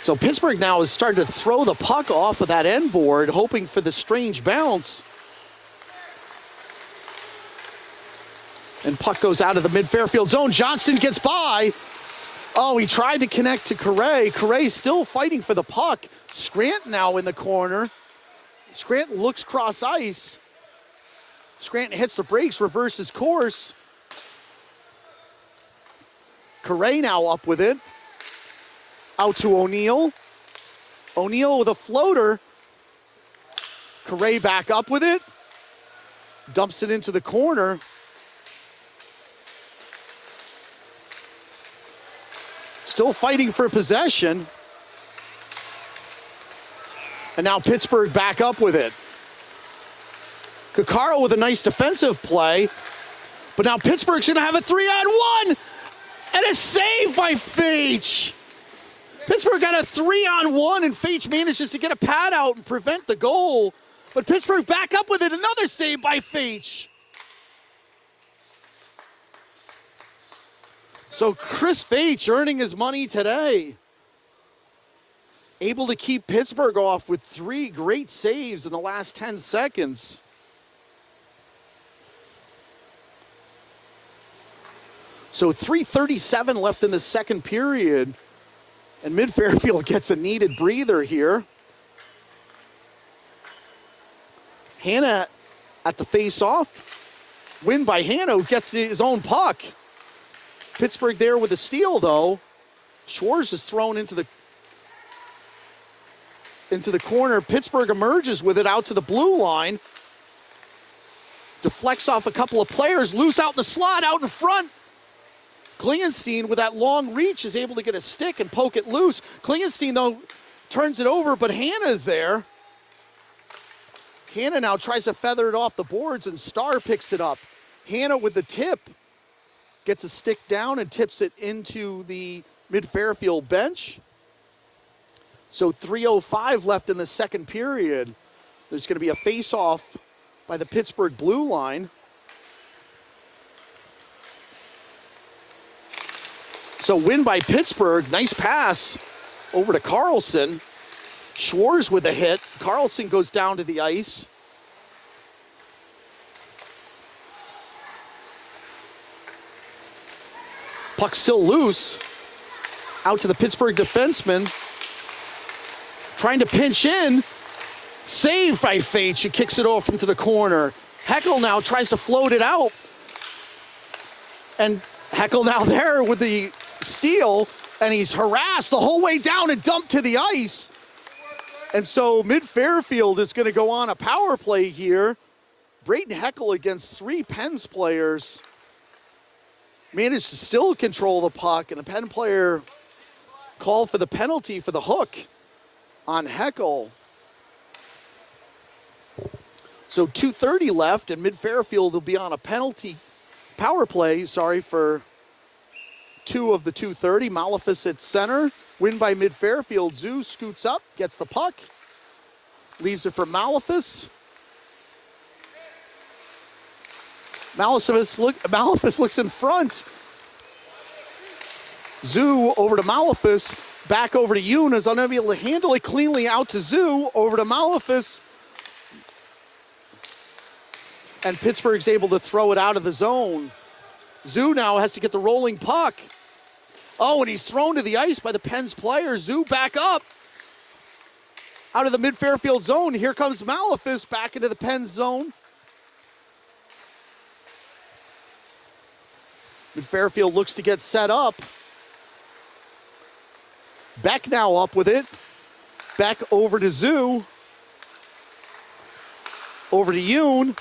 So Pittsburgh now has started to throw the puck off of that end board, hoping for the strange bounce. And puck goes out of the mid-Fairfield zone. Johnston gets by. Oh, he tried to connect to Correa. Correa still fighting for the puck. Scranton now in the corner. Scranton looks cross ice. Scranton hits the brakes, reverses course. Correa now up with it. Out to O'Neill. O'Neill with a floater. Correa back up with it. Dumps it into the corner. Still fighting for possession. And now Pittsburgh back up with it. Coccaro with a nice defensive play. But now Pittsburgh's going to have a 3-on-1. And a save by Faich. Pittsburgh got a 3-on-1, and Faich manages to get a pad out and prevent the goal. But Pittsburgh back up with it. Another save by Faich. So Chris Faich earning his money today. Able to keep Pittsburgh off with 3 great saves in the last 10 seconds. So 3:37 left in the second period. And Mid-Fairfield gets a needed breather here. Hannah at the face-off. Win by Hannah, who gets his own puck. Pittsburgh there with a steal, though. Schwartz is thrown into the corner. Pittsburgh emerges with it out to the blue line. Deflects off a couple of players. Loose out in the slot, out in front. Klingenstein, with that long reach, is able to get a stick and poke it loose. Klingenstein, though, turns it over, but Hannah's there. Hannah now tries to feather it off the boards, and Starr picks it up. Hannah with the tip. Gets a stick down and tips it into the Mid-Fairfield bench. So 3:05 left in the second period. There's going to be a face-off by the Pittsburgh blue line. So win by Pittsburgh. Nice pass over to Carlson. Schwartz with a hit. Carlson goes down to the ice. Puck still loose. Out to the Pittsburgh defenseman. Trying to pinch in. Saved by Fate. She kicks it off into the corner. Heckel now tries to float it out. And Heckel now there with the steal. And he's harassed the whole way down and dumped to the ice. And so Mid-Fairfield is going to go on a power play here. Brayden Heckel against three Pens players. Managed to still control the puck, and the Penn player called for the penalty for the hook on Heckel. So 2:30 left, and Mid-Fairfield will be on a power play, for 2 of the 2:30. Malefus at center. Win by Mid-Fairfield. Zoo scoots up, gets the puck, leaves it for Malefus. Malefus looks in front. Zoo over to Malefus. Back over to Yoon, is unable to handle it cleanly out to Zoo. Over to Malefus. And Pittsburgh's able to throw it out of the zone. Zoo now has to get the rolling puck. Oh, and he's thrown to the ice by the Pens player. Zoo back up. Out of the Mid-Fairfield zone. Here comes Malefus back into the Pens zone. Mid-Fairfield looks to get set up. Beck now up with it. Beck over to Zoo. Over to Yoon.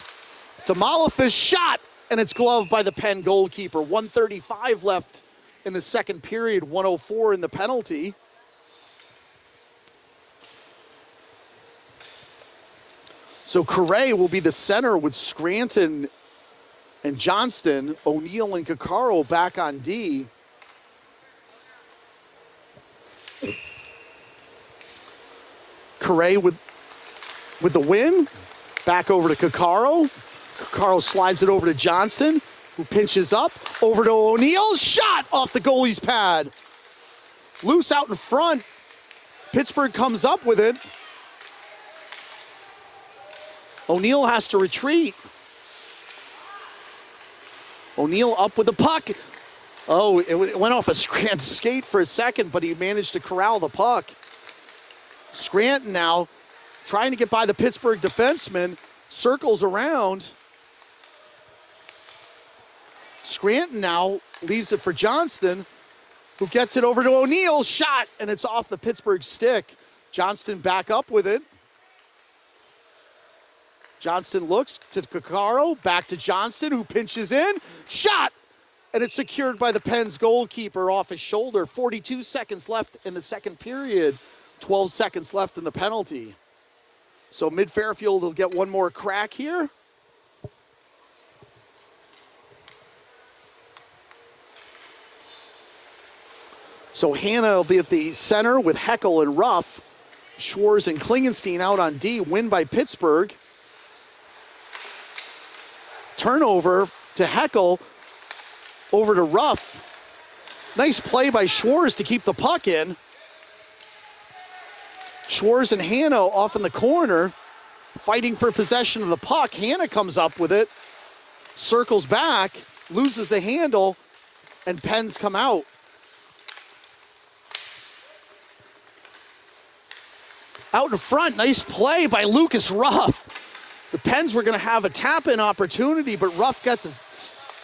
To Malefus, shot, and it's gloved by the Penn goalkeeper. 1:35 left in the second period, 1:04 in the penalty. So Correa will be the center with Scranton and Johnston. O'Neill and Caccaro back on D. Correa with the win. Back over to Caccaro. Caccaro slides it over to Johnston, who pinches up. Over to O'Neill. Shot off the goalie's pad. Loose out in front. Pittsburgh comes up with it. O'Neill has to retreat. O'Neill up with the puck. Oh, it went off a Scranton skate for a second, but he managed to corral the puck. Scranton now trying to get by the Pittsburgh defenseman. Circles around. Scranton now leaves it for Johnston, who gets it over to O'Neill. Shot, and it's off the Pittsburgh stick. Johnston back up with it. Johnston looks to Caccaro, back to Johnston, who pinches in. Shot, and it's secured by the Pens goalkeeper off his shoulder. 42 seconds left in the second period. 12 seconds left in the penalty. So Mid-Fairfield will get one more crack here. So Hannah will be at the center with Heckel and Ruff. Schwartz and Klingenstein out on D. Win by Pittsburgh. Turnover to Heckel. Over to Ruff. Nice play by Schwartz to keep the puck in. Schwartz and Hannah off in the corner, fighting for possession of the puck. Hannah comes up with it, circles back, loses the handle, and Penn's come out. Out in front, nice play by Lucas Ruff. The Pens were going to have a tap-in opportunity, but Ruff gets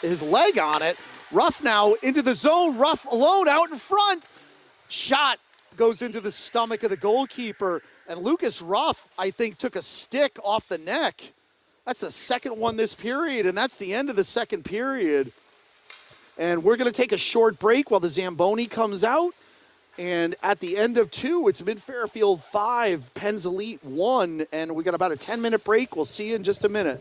his leg on it. Ruff now into the zone. Ruff alone out in front. Shot goes into the stomach of the goalkeeper. And Lucas Ruff, I think, took a stick off the neck. That's the second one this period, and that's the end of the second period. And we're going to take a short break while the Zamboni comes out. And at the end of 2, it's Mid-Fairfield 5, Pens Elite 1. And we got about a 10-minute break. We'll see you in just a minute.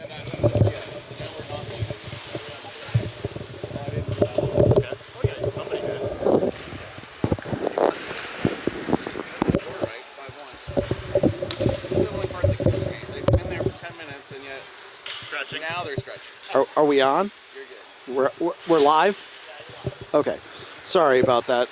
Yeah, so now we're not leaving. Oh, I didn't do that one. Okay. Oh yeah, somebody did. Score right, 5-1. This is the only part that kills me. They've been there for 10 minutes and yet Stretching. now they're stretching. Are we on? You're good. We're live? Okay. Sorry about that.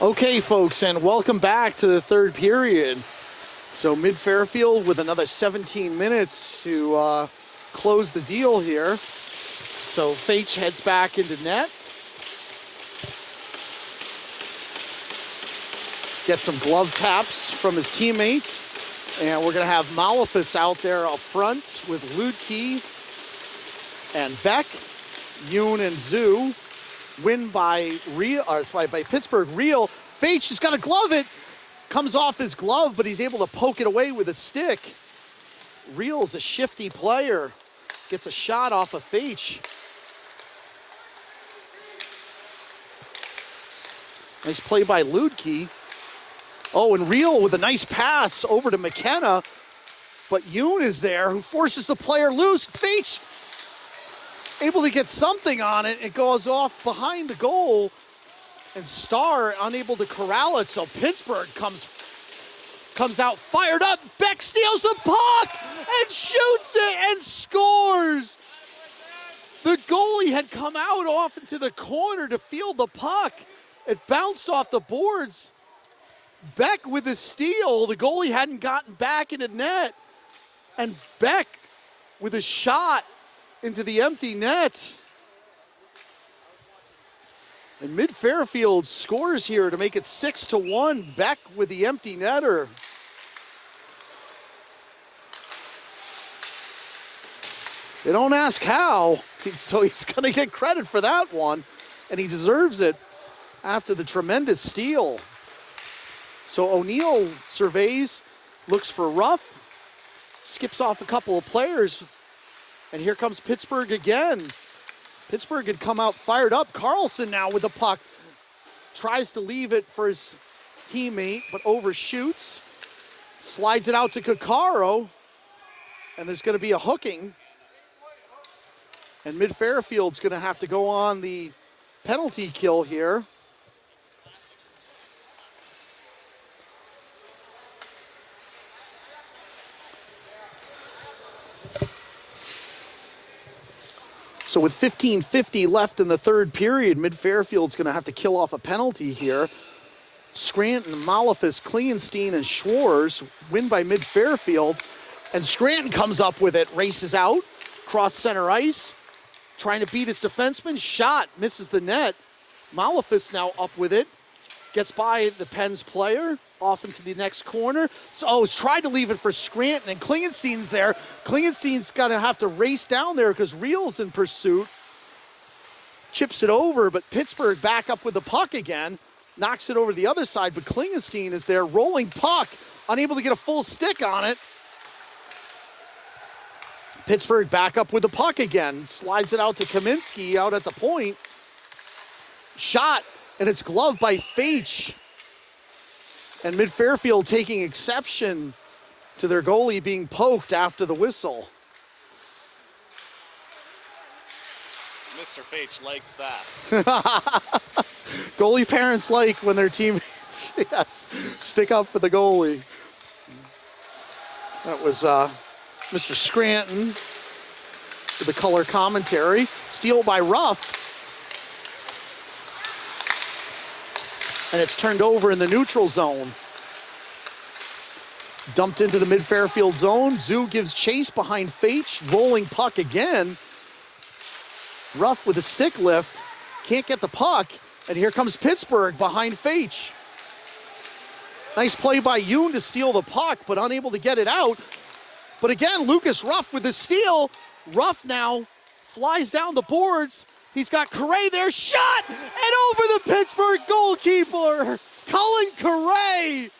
Okay, folks, and welcome back to the third period. So Mid-Fairfield with another 17 minutes to close the deal here. So Faich heads back into net. Get some glove taps from his teammates. And we're going to have Malafis out there up front with Ludke and Beck, Yoon and Zhu. Win by Pittsburgh. Real. Faich has got to glove it. Comes off his glove, but he's able to poke it away with a stick. Real's a shifty player. Gets a shot off of Faich. Nice play by Ludke. Oh, and Real with a nice pass over to McKenna. But Yoon is there, who forces the player loose. Faich able to get something on it. It goes off behind the goal, and Starr unable to corral it. So Pittsburgh comes out fired up. Beck steals the puck and shoots it and scores. The goalie had come out off into the corner to field the puck. It bounced off the boards. Beck with the steal. The goalie hadn't gotten back into net, and Beck with a shot into the empty net. And Mid-Fairfield scores here to make it 6-1. Beck with the empty netter. They don't ask how, so he's going to get credit for that one, and he deserves it after the tremendous steal. So O'Neill surveys, looks for Ruff, skips off a couple of players, and here comes Pittsburgh again. Pittsburgh had come out fired up. Carlson now with the puck. Tries to leave it for his teammate, but overshoots. Slides it out to Coccaro. And there's going to be a hooking. And Mid-Fairfield's going to have to go on the penalty kill here. So with 15:50 left in the third period, Mid-Fairfield's going to have to kill off a penalty here. Scranton, Malafis, Klingenstein, and Schwarz win by Mid-Fairfield. And Scranton comes up with it, races out, cross center ice, trying to beat his defenseman. Shot, misses the net. Malafis now up with it, gets by the Pens player, off into the next corner. So he's tried to leave it for Scranton, and Klingenstein's there. Klingenstein's got to have to race down there because Real's in pursuit. Chips it over, but Pittsburgh back up with the puck again. Knocks it over to the other side, but Klingenstein is there, rolling puck, unable to get a full stick on it. Pittsburgh back up with the puck again. Slides it out to Kaminsky out at the point. Shot, and it's gloved by Faich. And Mid-Fairfield taking exception to their goalie being poked after the whistle. Mr. Faich likes that. Goalie parents like when their teammates stick up for the goalie. That was Mr. Scranton with the color commentary. Steal by Ruff. And it's turned over in the neutral zone. Dumped into the Mid-Fairfield zone. Zhu gives chase behind Faich. Rolling puck again. Ruff with a stick lift, can't get the puck, and here comes Pittsburgh behind Faich. Nice play by Yoon to steal the puck, but unable to get it out. But again, Lucas Ruff with the steal. Ruff now flies down the boards. He's got Correa there, shot, and over the Pittsburgh goalkeeper, Cullen Correa,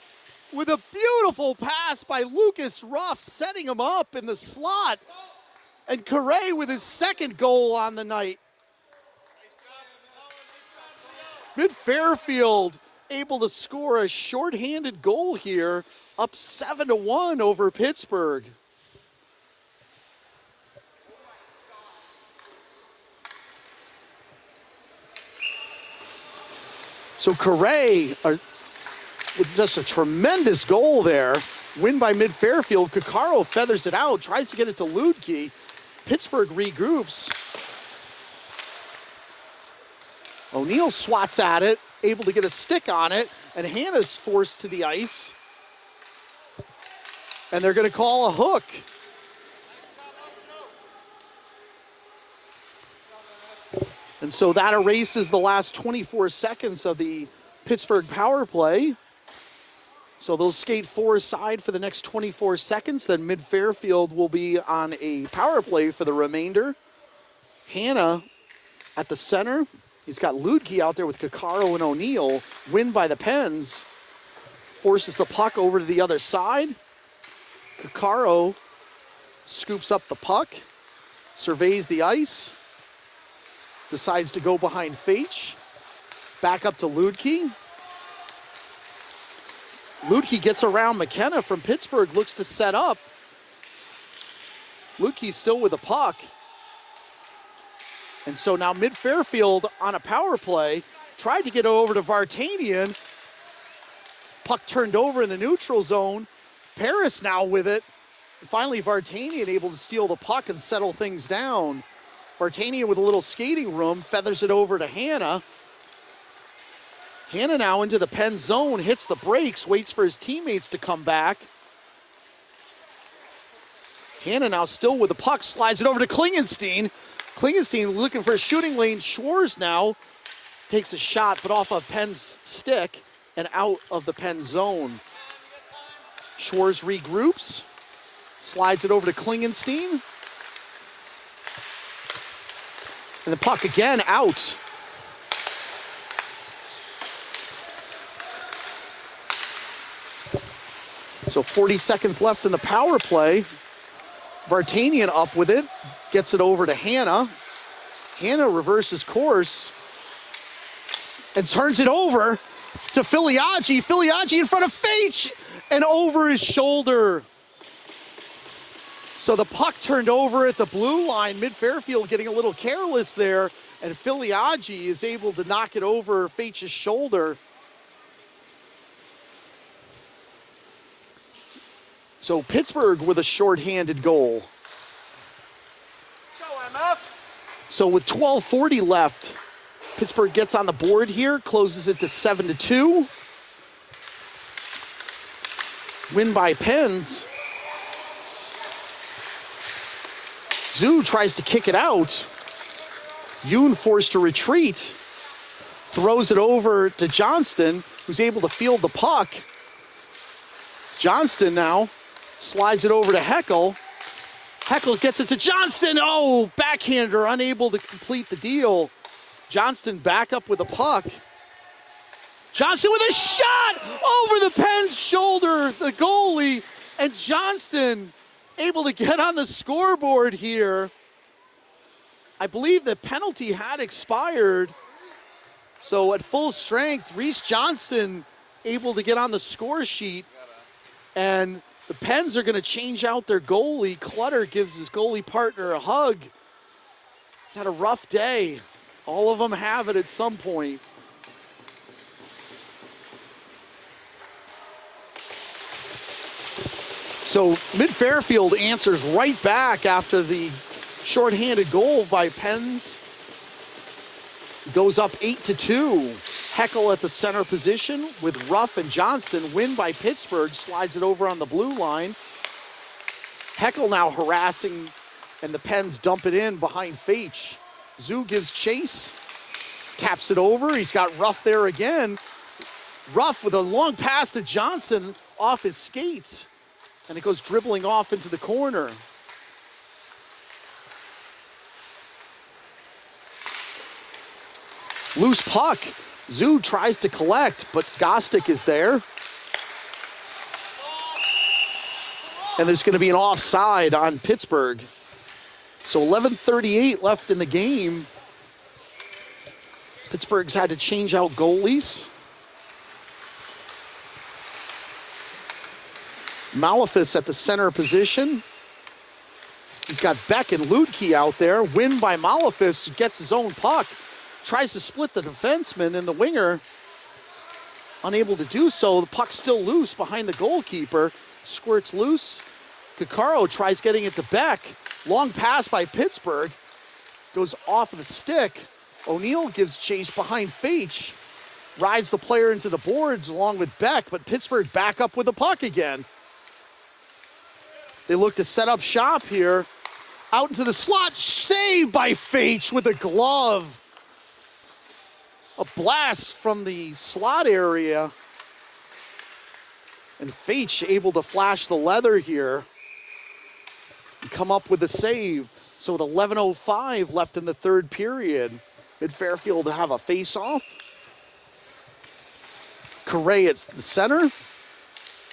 with a beautiful pass by Lucas Ruff, setting him up in the slot. And Correa with his second goal on the night. Mid-Fairfield able to score a shorthanded goal here, up 7-1 over Pittsburgh. So Correa, with just a tremendous goal there, win by Mid-Fairfield. Kakaro feathers it out, tries to get it to Ludke. Pittsburgh regroups. O'Neill swats at it, able to get a stick on it, and Hannah's forced to the ice. And they're going to call a hook. And so that erases the last 24 seconds of the Pittsburgh power play. So they'll skate four aside for the next 24 seconds. Then Mid-Fairfield will be on a power play for the remainder. Hannah at the center. He's got Ludke out there with Kakaro and O'Neill. Win by the Pens. Forces the puck over to the other side. Kakaro scoops up the puck. Surveys the ice. Decides to go behind Faich. Back up to Ludke. Ludke gets around McKenna from Pittsburgh, looks to set up. Ludke's still with the puck. And so now Mid-Fairfield on a power play, tried to get over to Vartanian. Puck turned over in the neutral zone. Paris now with it. And finally Vartanian able to steal the puck and settle things down. Vartanian with a little skating room, feathers it over to Hannah. Hannah now into the pen zone, hits the brakes, waits for his teammates to come back. Hannah now still with the puck, slides it over to Klingenstein. Klingenstein looking for a shooting lane. Schwarz now takes a shot, but off of Penn's stick and out of the pen zone. Schwarz regroups, slides it over to Klingenstein. And the puck again out. So 40 seconds left in the power play. Vartanian up with it, gets it over to Hannah. Hannah reverses course and turns it over to Filiaggi. Filiaggi in front of Faich and over his shoulder. So the puck turned over at the blue line. Mid-Fairfield getting a little careless there, and Filiaggi is able to knock it over Faich's shoulder. So Pittsburgh with a shorthanded goal. Go, MF. So with 12:40 left, Pittsburgh gets on the board here, closes it to 7-2. Win by Pens. Zhu tries to kick it out. Yoon forced to retreat. Throws it over to Johnston, who's able to field the puck. Johnston now slides it over to Heckel. Heckel gets it to Johnston. Oh, backhander, unable to complete the deal. Johnston back up with the puck. Johnston with a shot over the Penn's shoulder, the goalie, and Johnston able to get on the scoreboard here. I believe the penalty had expired. So at full strength, Reese Johnston able to get on the score sheet. And the Pens are going to change out their goalie. Clutter gives his goalie partner a hug. He's had a rough day. All of them have it at some point. So Mid-Fairfield answers right back after the shorthanded goal by Pens. Goes up 8-2. Heckel at the center position with Ruff and Johnston. Win by Pittsburgh. Slides it over on the blue line. Heckel now harassing, and the Pens dump it in behind Faich. Zoo gives chase, taps it over. He's got Ruff there again. Ruff with a long pass to Johnson off his skates, and it goes dribbling off into the corner. Loose puck. Zoo tries to collect, but Gostick is there. And there's going to be an offside on Pittsburgh. So 11:38 left in the game. Pittsburgh's had to change out goalies. Malefus at the center position. He's got Beck and Ludke out there. Win by Malefus, who gets his own puck. Tries to split the defenseman and the winger. Unable to do so. The puck's still loose behind the goalkeeper. Squirts loose. Caccaro tries getting it to Beck. Long pass by Pittsburgh. Goes off of the stick. O'Neill gives chase behind Feach. Rides the player into the boards along with Beck, but Pittsburgh back up with the puck again. They look to set up shop here. Out into the slot. Saved by Feach with a glove. A blast from the slot area. And Feach able to flash the leather here and come up with a save. So at 11:05 left in the third period. Mid Fairfield to have a face-off. Correa at the center.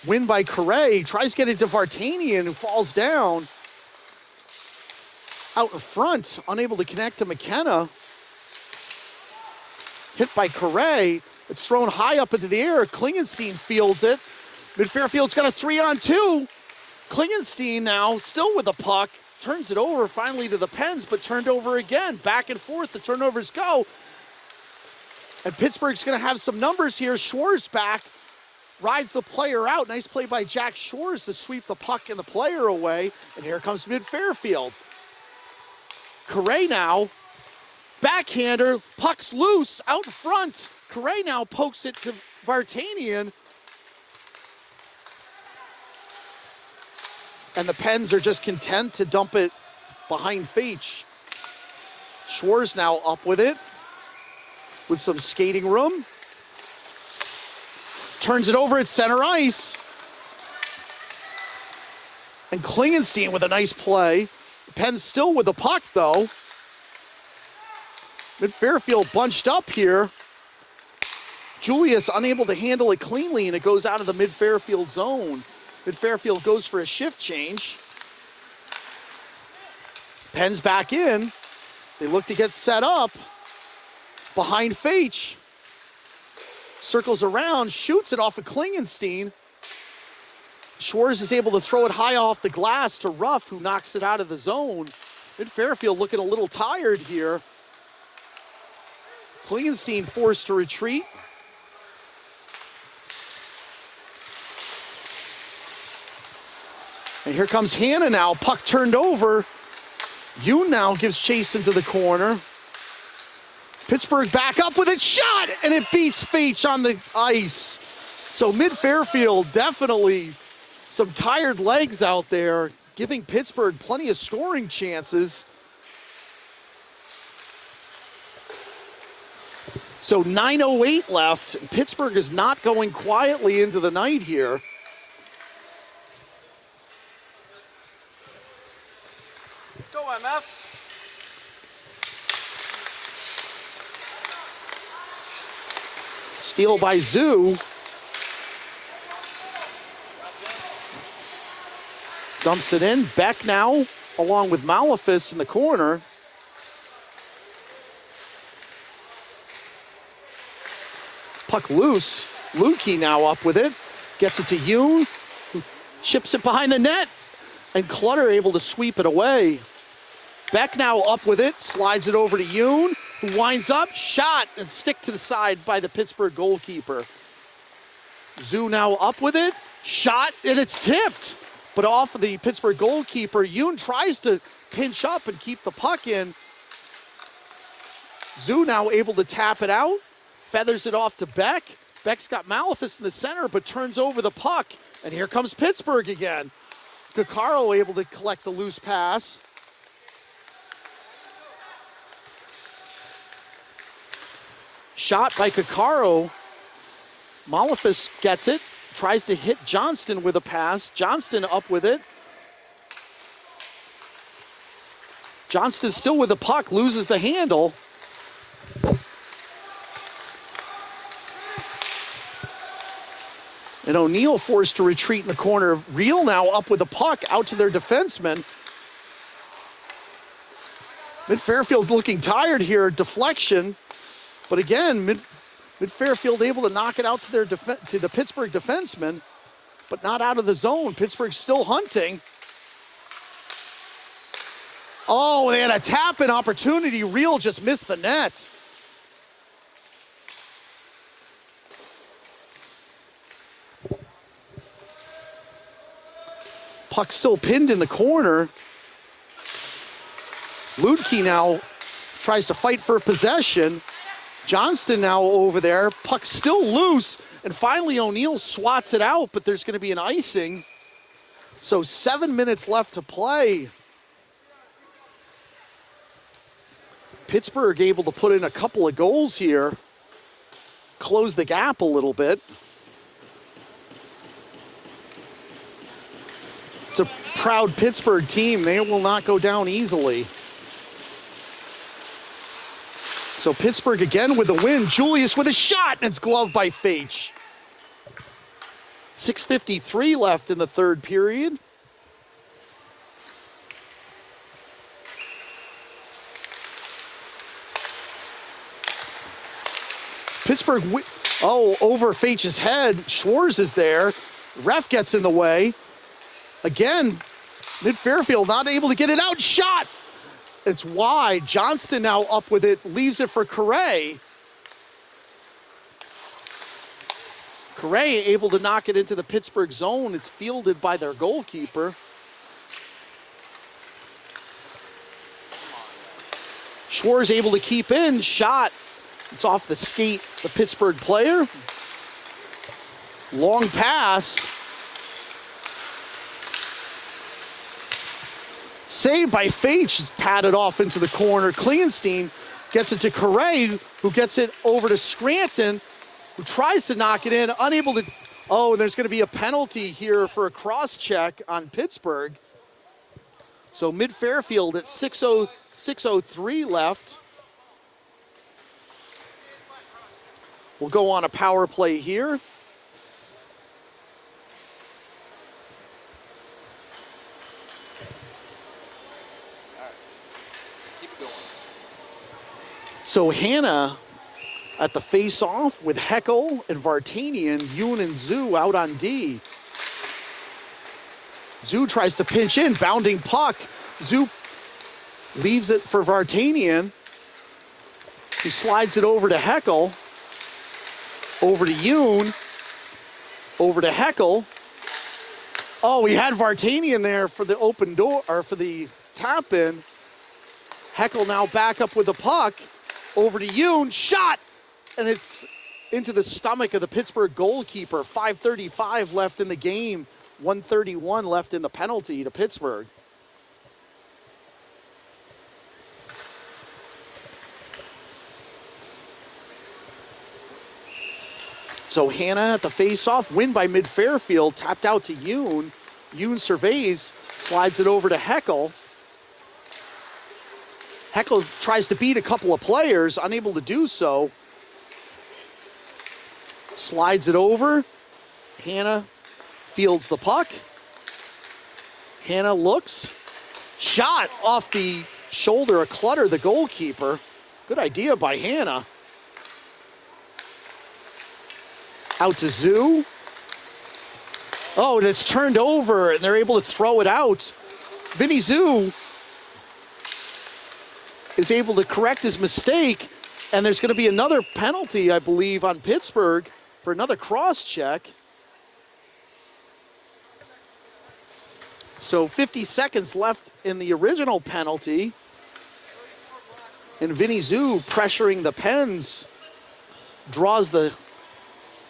Win by Correa. Tries to get it to Vartanian, who falls down. Out in front, unable to connect to McKenna. Hit by Correa. It's thrown high up into the air. Klingenstein fields it. Mid Fairfield's got a 3-on-2. Klingenstein now still with the puck. Turns it over finally to the Pens, but turned over again. Back and forth, the turnovers go. And Pittsburgh's going to have some numbers here. Schwartz back. Rides the player out. Nice play by Jack Shores to sweep the puck and the player away. And here comes Mid Fairfield. Correa now. Backhander, puck's loose, out in front. Correa now pokes it to Vartanian. And the Pens are just content to dump it behind Feach. Schwartz now up with it, with some skating room. Turns it over at center ice. And Klingenstein with a nice play. The Pens still with the puck, though. Mid Fairfield bunched up here. Julius unable to handle it cleanly, and it goes out of the Mid Fairfield zone. Mid Fairfield goes for a shift change. Pens back in. They look to get set up. Behind Feach. Circles around, shoots it off of Klingenstein. Schwartz is able to throw it high off the glass to Ruff, who knocks it out of the zone. Mid Fairfield looking a little tired here. Klingenstein forced to retreat. And here comes Hanna now. Puck turned over. Yoon now gives chase into the corner. Pittsburgh back up with it. Shot! And it beats Feach on the ice. So Mid Fairfield definitely some tired legs out there, giving Pittsburgh plenty of scoring chances. So 9:08 left. Pittsburgh is not going quietly into the night here. Let's go, MF. Steal by Zoo. Dumps it in. Beck now, along with Malefus in the corner. Puck loose. Lukey now up with it. Gets it to Yoon, who chips it behind the net. And Clutter able to sweep it away. Beck now up with it. Slides it over to Yoon, who winds up. Shot and stick to the side by the Pittsburgh goalkeeper. Zoo now up with it. Shot and it's tipped. But off of the Pittsburgh goalkeeper. Yoon tries to pinch up and keep the puck in. Zoo now able to tap it out. Feathers it off to Beck. Beck's got Malefus in the center, but turns over the puck. And here comes Pittsburgh again. Caccaro able to collect the loose pass. Shot by Kakaro. Malefis gets it. Tries to hit Johnston with a pass. Johnston up with it. Johnston still with the puck, loses the handle. And O'Neill forced to retreat in the corner. Real now up with the puck, out to their defenseman. Mid-Fairfield looking tired here, deflection. But again, Mid-Fairfield able to knock it out to the Pittsburgh defenseman, but not out of the zone. Pittsburgh still hunting. Oh, they had a tap-in opportunity. Real just missed the net. Puck still pinned in the corner. Ludke now tries to fight for possession. Johnston now over there. Puck still loose. And finally O'Neill swats it out, but there's going to be an icing. So 7 minutes left to play. Pittsburgh able to put in a couple of goals here. Close the gap a little bit. It's a proud Pittsburgh team. They will not go down easily. So Pittsburgh again with the win. Julius with a shot, and it's gloved by Fage. 6:53 left in the third period. Pittsburgh, over Fage's head. Schwartz is there. Ref gets in the way. Again, Mid-Fairfield not able to get it out. Shot! It's wide. Johnston now up with it, leaves it for Correa. Correa able to knock it into the Pittsburgh zone. It's fielded by their goalkeeper. Schwartz able to keep in. Shot. It's off the skate, the Pittsburgh player. Long pass. Saved by Fage, patted off into the corner. Klingenstein gets it to Correa, who gets it over to Scranton, who tries to knock it in, unable to. Oh, and there's going to be a penalty here for a cross check on Pittsburgh. So Mid-Fairfield at 6:03 left. We'll go on a power play here. So Hannah at the face-off with Heckel and Vartanian, Yoon and Zhu out on D. Zhu tries to pinch in, bounding puck. Zhu leaves it for Vartanian. He slides it over to Heckel. Over to Yoon. Over to Heckel. Oh, we had Vartanian there for the open door, or for the tap in. Heckel now back up with the puck. Over to Yoon, shot! And it's into the stomach of the Pittsburgh goalkeeper. 5:35 left in the game. 1:31 left in the penalty to Pittsburgh. So Hannah at the face-off, win by Mid-Fairfield, tapped out to Yoon. Yoon surveys, slides it over to Heckel. Heckel tries to beat a couple of players, unable to do so. Slides it over. Hannah fields the puck. Hannah looks. Shot off the shoulder of Clutter, the goalkeeper. Good idea by Hannah. Out to Zhu. Oh, and it's turned over, and they're able to throw it out. Vinny Zhu is able to correct his mistake, and there's going to be another penalty, I believe, on Pittsburgh for another cross check. So 50 seconds left in the original penalty. And Vinny Zhu pressuring the Pens draws the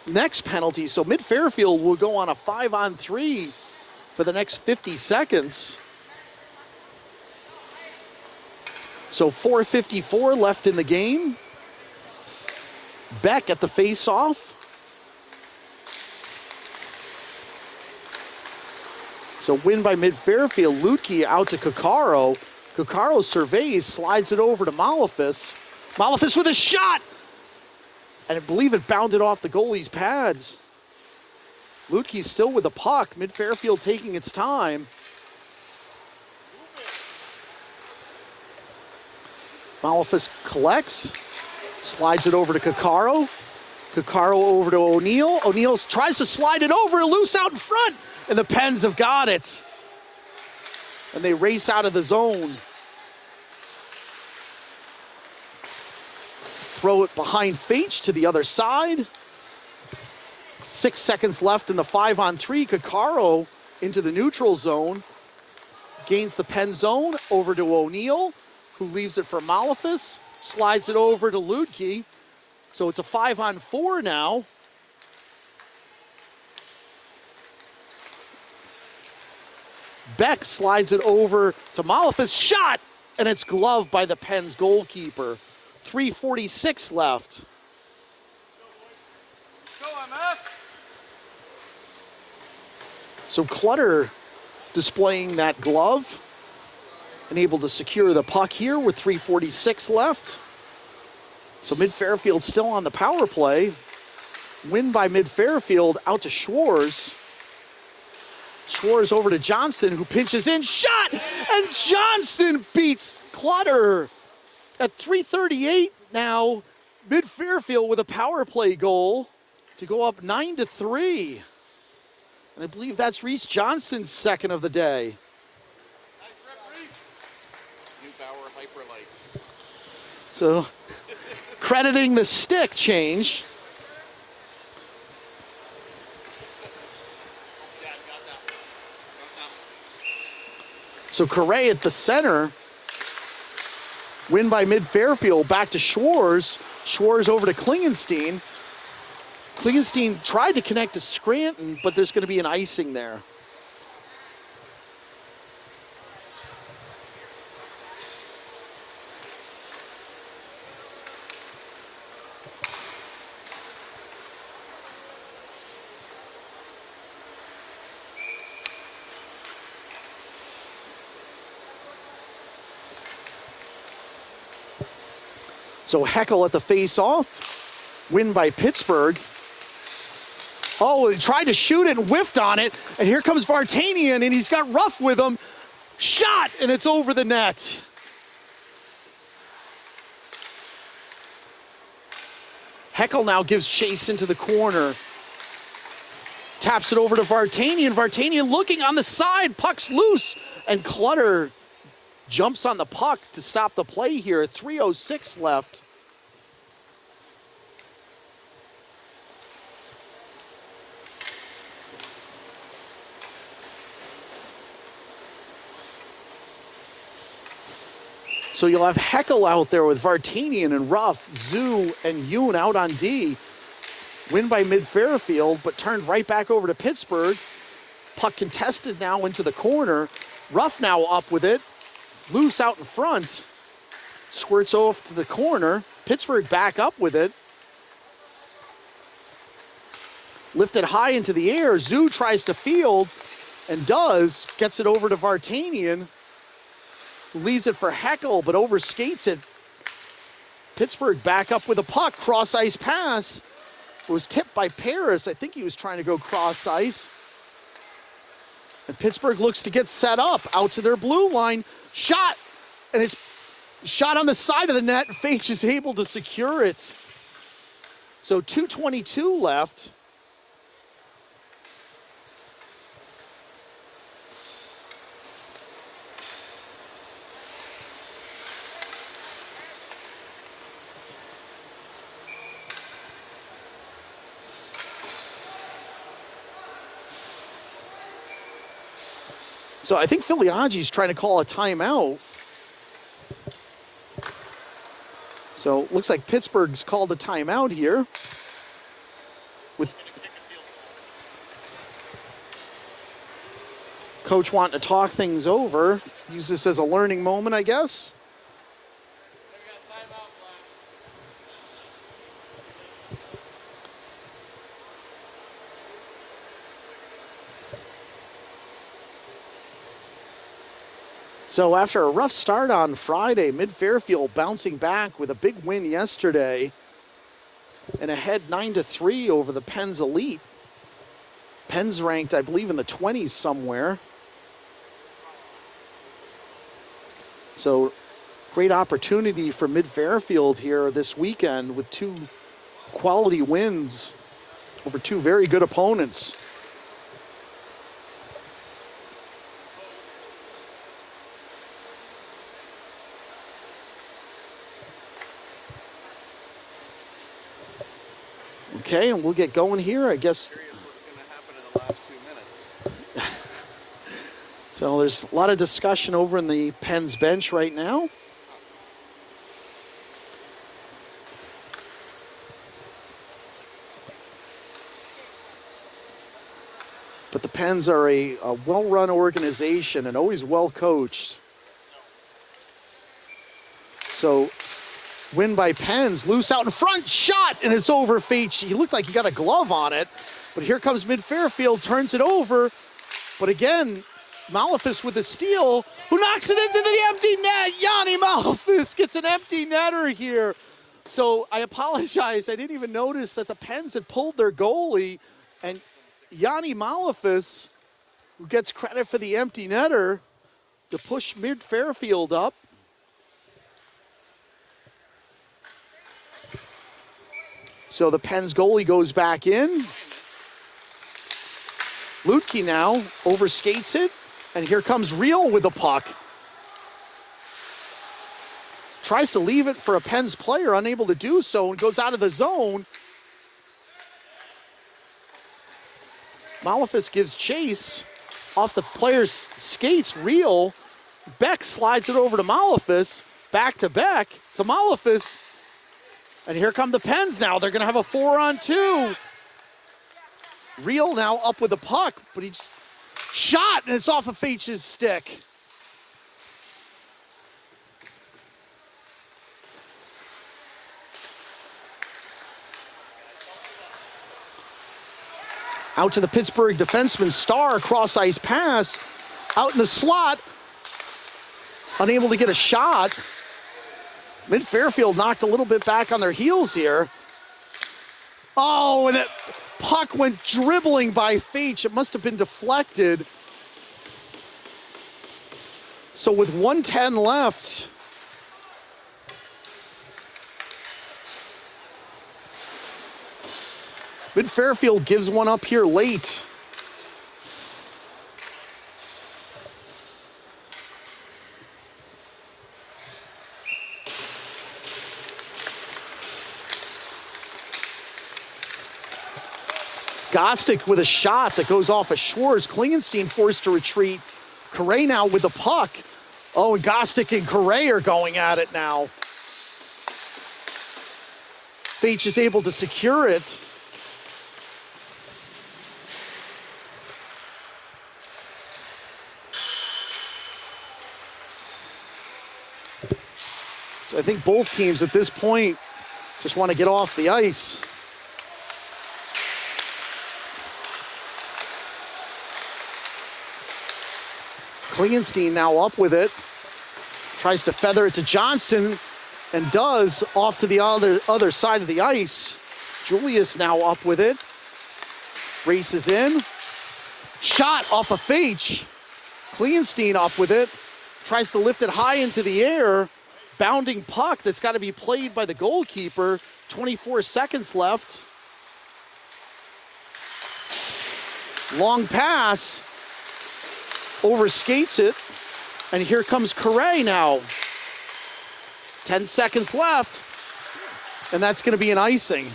next penalty. So Mid-Fairfield will go on a 5-on-3 for the next 50 seconds. So 4:54 left in the game. Beck at the face-off. So win by Mid-Fairfield. Lutke out to Kokaro. Kokaro surveys, slides it over to Malafis. Malafis with a shot! And I believe it bounded off the goalie's pads. Lutke still with the puck. Mid-Fairfield taking its time. Malafis collects, slides it over to Kokaro. Kokaro over to O'Neill. O'Neill tries to slide it over, loose out in front, and the Pens have got it. And they race out of the zone. Throw it behind Faitch to the other side. 6 seconds left in the 5-on-3. Kokaro into the neutral zone. Gains the Pen zone over to O'Neill, who leaves it for Malafis. Slides it over to Lutke. So it's a 5-on-4 now. Beck slides it over to Malafis. Shot! And it's gloved by the Pens goalkeeper. 3:46 left. Go, MF. So Clutter displaying that glove and able to secure the puck here with 3:46 left. So Mid-Fairfield still on the power play. Win by Mid-Fairfield out to Schwarz. Schwarz over to Johnston, who pinches in, shot! And Johnston beats Clutter. At 3:38 now, Mid-Fairfield with a power play goal to go up 9-3. And I believe that's Reese Johnston's second of the day. Nice rip, Reese. New Bauer Hyperlight. So crediting the stick change. Yeah, got that. Got that. So Correa at the center. Win by Mid-Fairfield, back to Schwarz. Schwarz over to Klingenstein. Klingenstein tried to connect to Scranton, but there's going to be an icing there. So Heckel at the face-off. Win by Pittsburgh. Oh, he tried to shoot it and whiffed on it. And here comes Vartanian, and he's got Ruff with him. Shot, and it's over the net. Heckel now gives chase into the corner. Taps it over to Vartanian. Vartanian looking on the side. Puck's loose. And Clutter jumps on the puck to stop the play here. 3:06 left. So you'll have Heckel out there with Vartanian and Ruff, Zoo, and Yoon out on D. Win by Mid-Fairfield, but turned right back over to Pittsburgh. Puck contested now into the corner. Ruff now up with it. Loose out in front. Squirts off to the corner. Pittsburgh back up with it. Lifted high into the air. Zoo tries to field and does. Gets it over to Vartanian. Leaves it for Heckel, but overskates it. Pittsburgh back up with a puck. Cross ice pass. It was tipped by Paris. I think he was trying to go cross ice. And Pittsburgh looks to get set up out to their blue line. Shot, and it's shot on the side of the net. Faitch is able to secure it. So 2:22 left. So I think Filiaggi's trying to call a timeout. So it looks like Pittsburgh's called a timeout here. With coach wanting to talk things over. Use this as a learning moment, I guess. So after a rough start on Friday, Mid-Fairfield bouncing back with a big win yesterday and ahead 9-3 over the Penn's Elite. Penn's ranked, I believe, in the 20s somewhere. So great opportunity for Mid-Fairfield here this weekend with two quality wins over two very good opponents. Okay, and we'll get going here, I guess. Curious what's going to happen in the last 2 minutes. So there's a lot of discussion over in the Penn's bench right now. But the Pens are a well-run organization and always well-coached. So win by Pens, loose out in front, shot, and it's over Feach. He looked like he got a glove on it, but here comes Mid-Fairfield, turns it over. But again, Malefus with the steal, who knocks it into the empty net. Yanni Malefus gets an empty netter here. So I apologize, I didn't even notice that the Pens had pulled their goalie, and Yanni Malefus, who gets credit for the empty netter, to push Mid-Fairfield up. So the Pens goalie goes back in. Lutke now overskates it, and here comes Real with the puck. Tries to leave it for a Pens player, unable to do so, and goes out of the zone. Malefus gives chase off the player's skates. Real. Beck slides it over to Malefus. Back to Beck to Malefus. And here come the Pens now. They're going to have a 4-on-2. Real now up with the puck, but he's shot, and it's off of Feach's stick. Out to the Pittsburgh defenseman, Starr, cross-ice pass. Out in the slot. Unable to get a shot. Mid-Fairfield knocked a little bit back on their heels here. Oh, and that puck went dribbling by Feach. It must have been deflected. So with 1:10 left, Mid-Fairfield gives one up here late. Gostick with a shot that goes off of Schwartz. Klingenstein forced to retreat. Correa now with the puck. Oh, and Gostick and Correa are going at it now. Feach is able to secure it. So I think both teams at this point just want to get off the ice. Klingenstein now up with it. Tries to feather it to Johnston and does, off to the other side of the ice. Julius now up with it. Races in. Shot off of Feach. Klingenstein up with it. Tries to lift it high into the air. Bounding puck that's got to be played by the goalkeeper. 24 seconds left. Long pass. Overskates it. And here comes Correa now. 10 seconds left. And that's going to be an icing.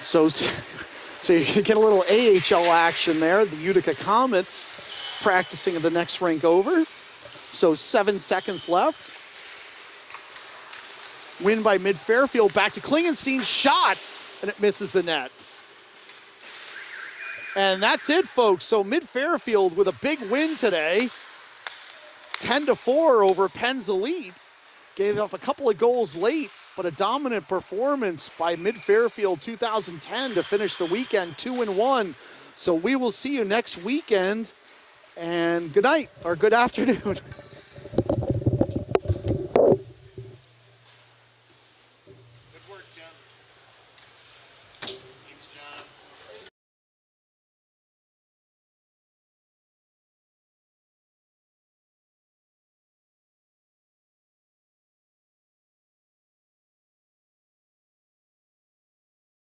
So you get a little AHL action there. The Utica Comets practicing in the next rink over. So 7 seconds left. Win by Mid-Fairfield. Back to Klingenstein. Shot. And it misses the net. And that's it, folks. So Mid-Fairfield with a big win today. 10-4 over Penn's Elite. gave up a couple of goals late, but a dominant performance by Mid-Fairfield 2010 to finish the weekend 2-1. So we will see you next weekend, and good night or good afternoon.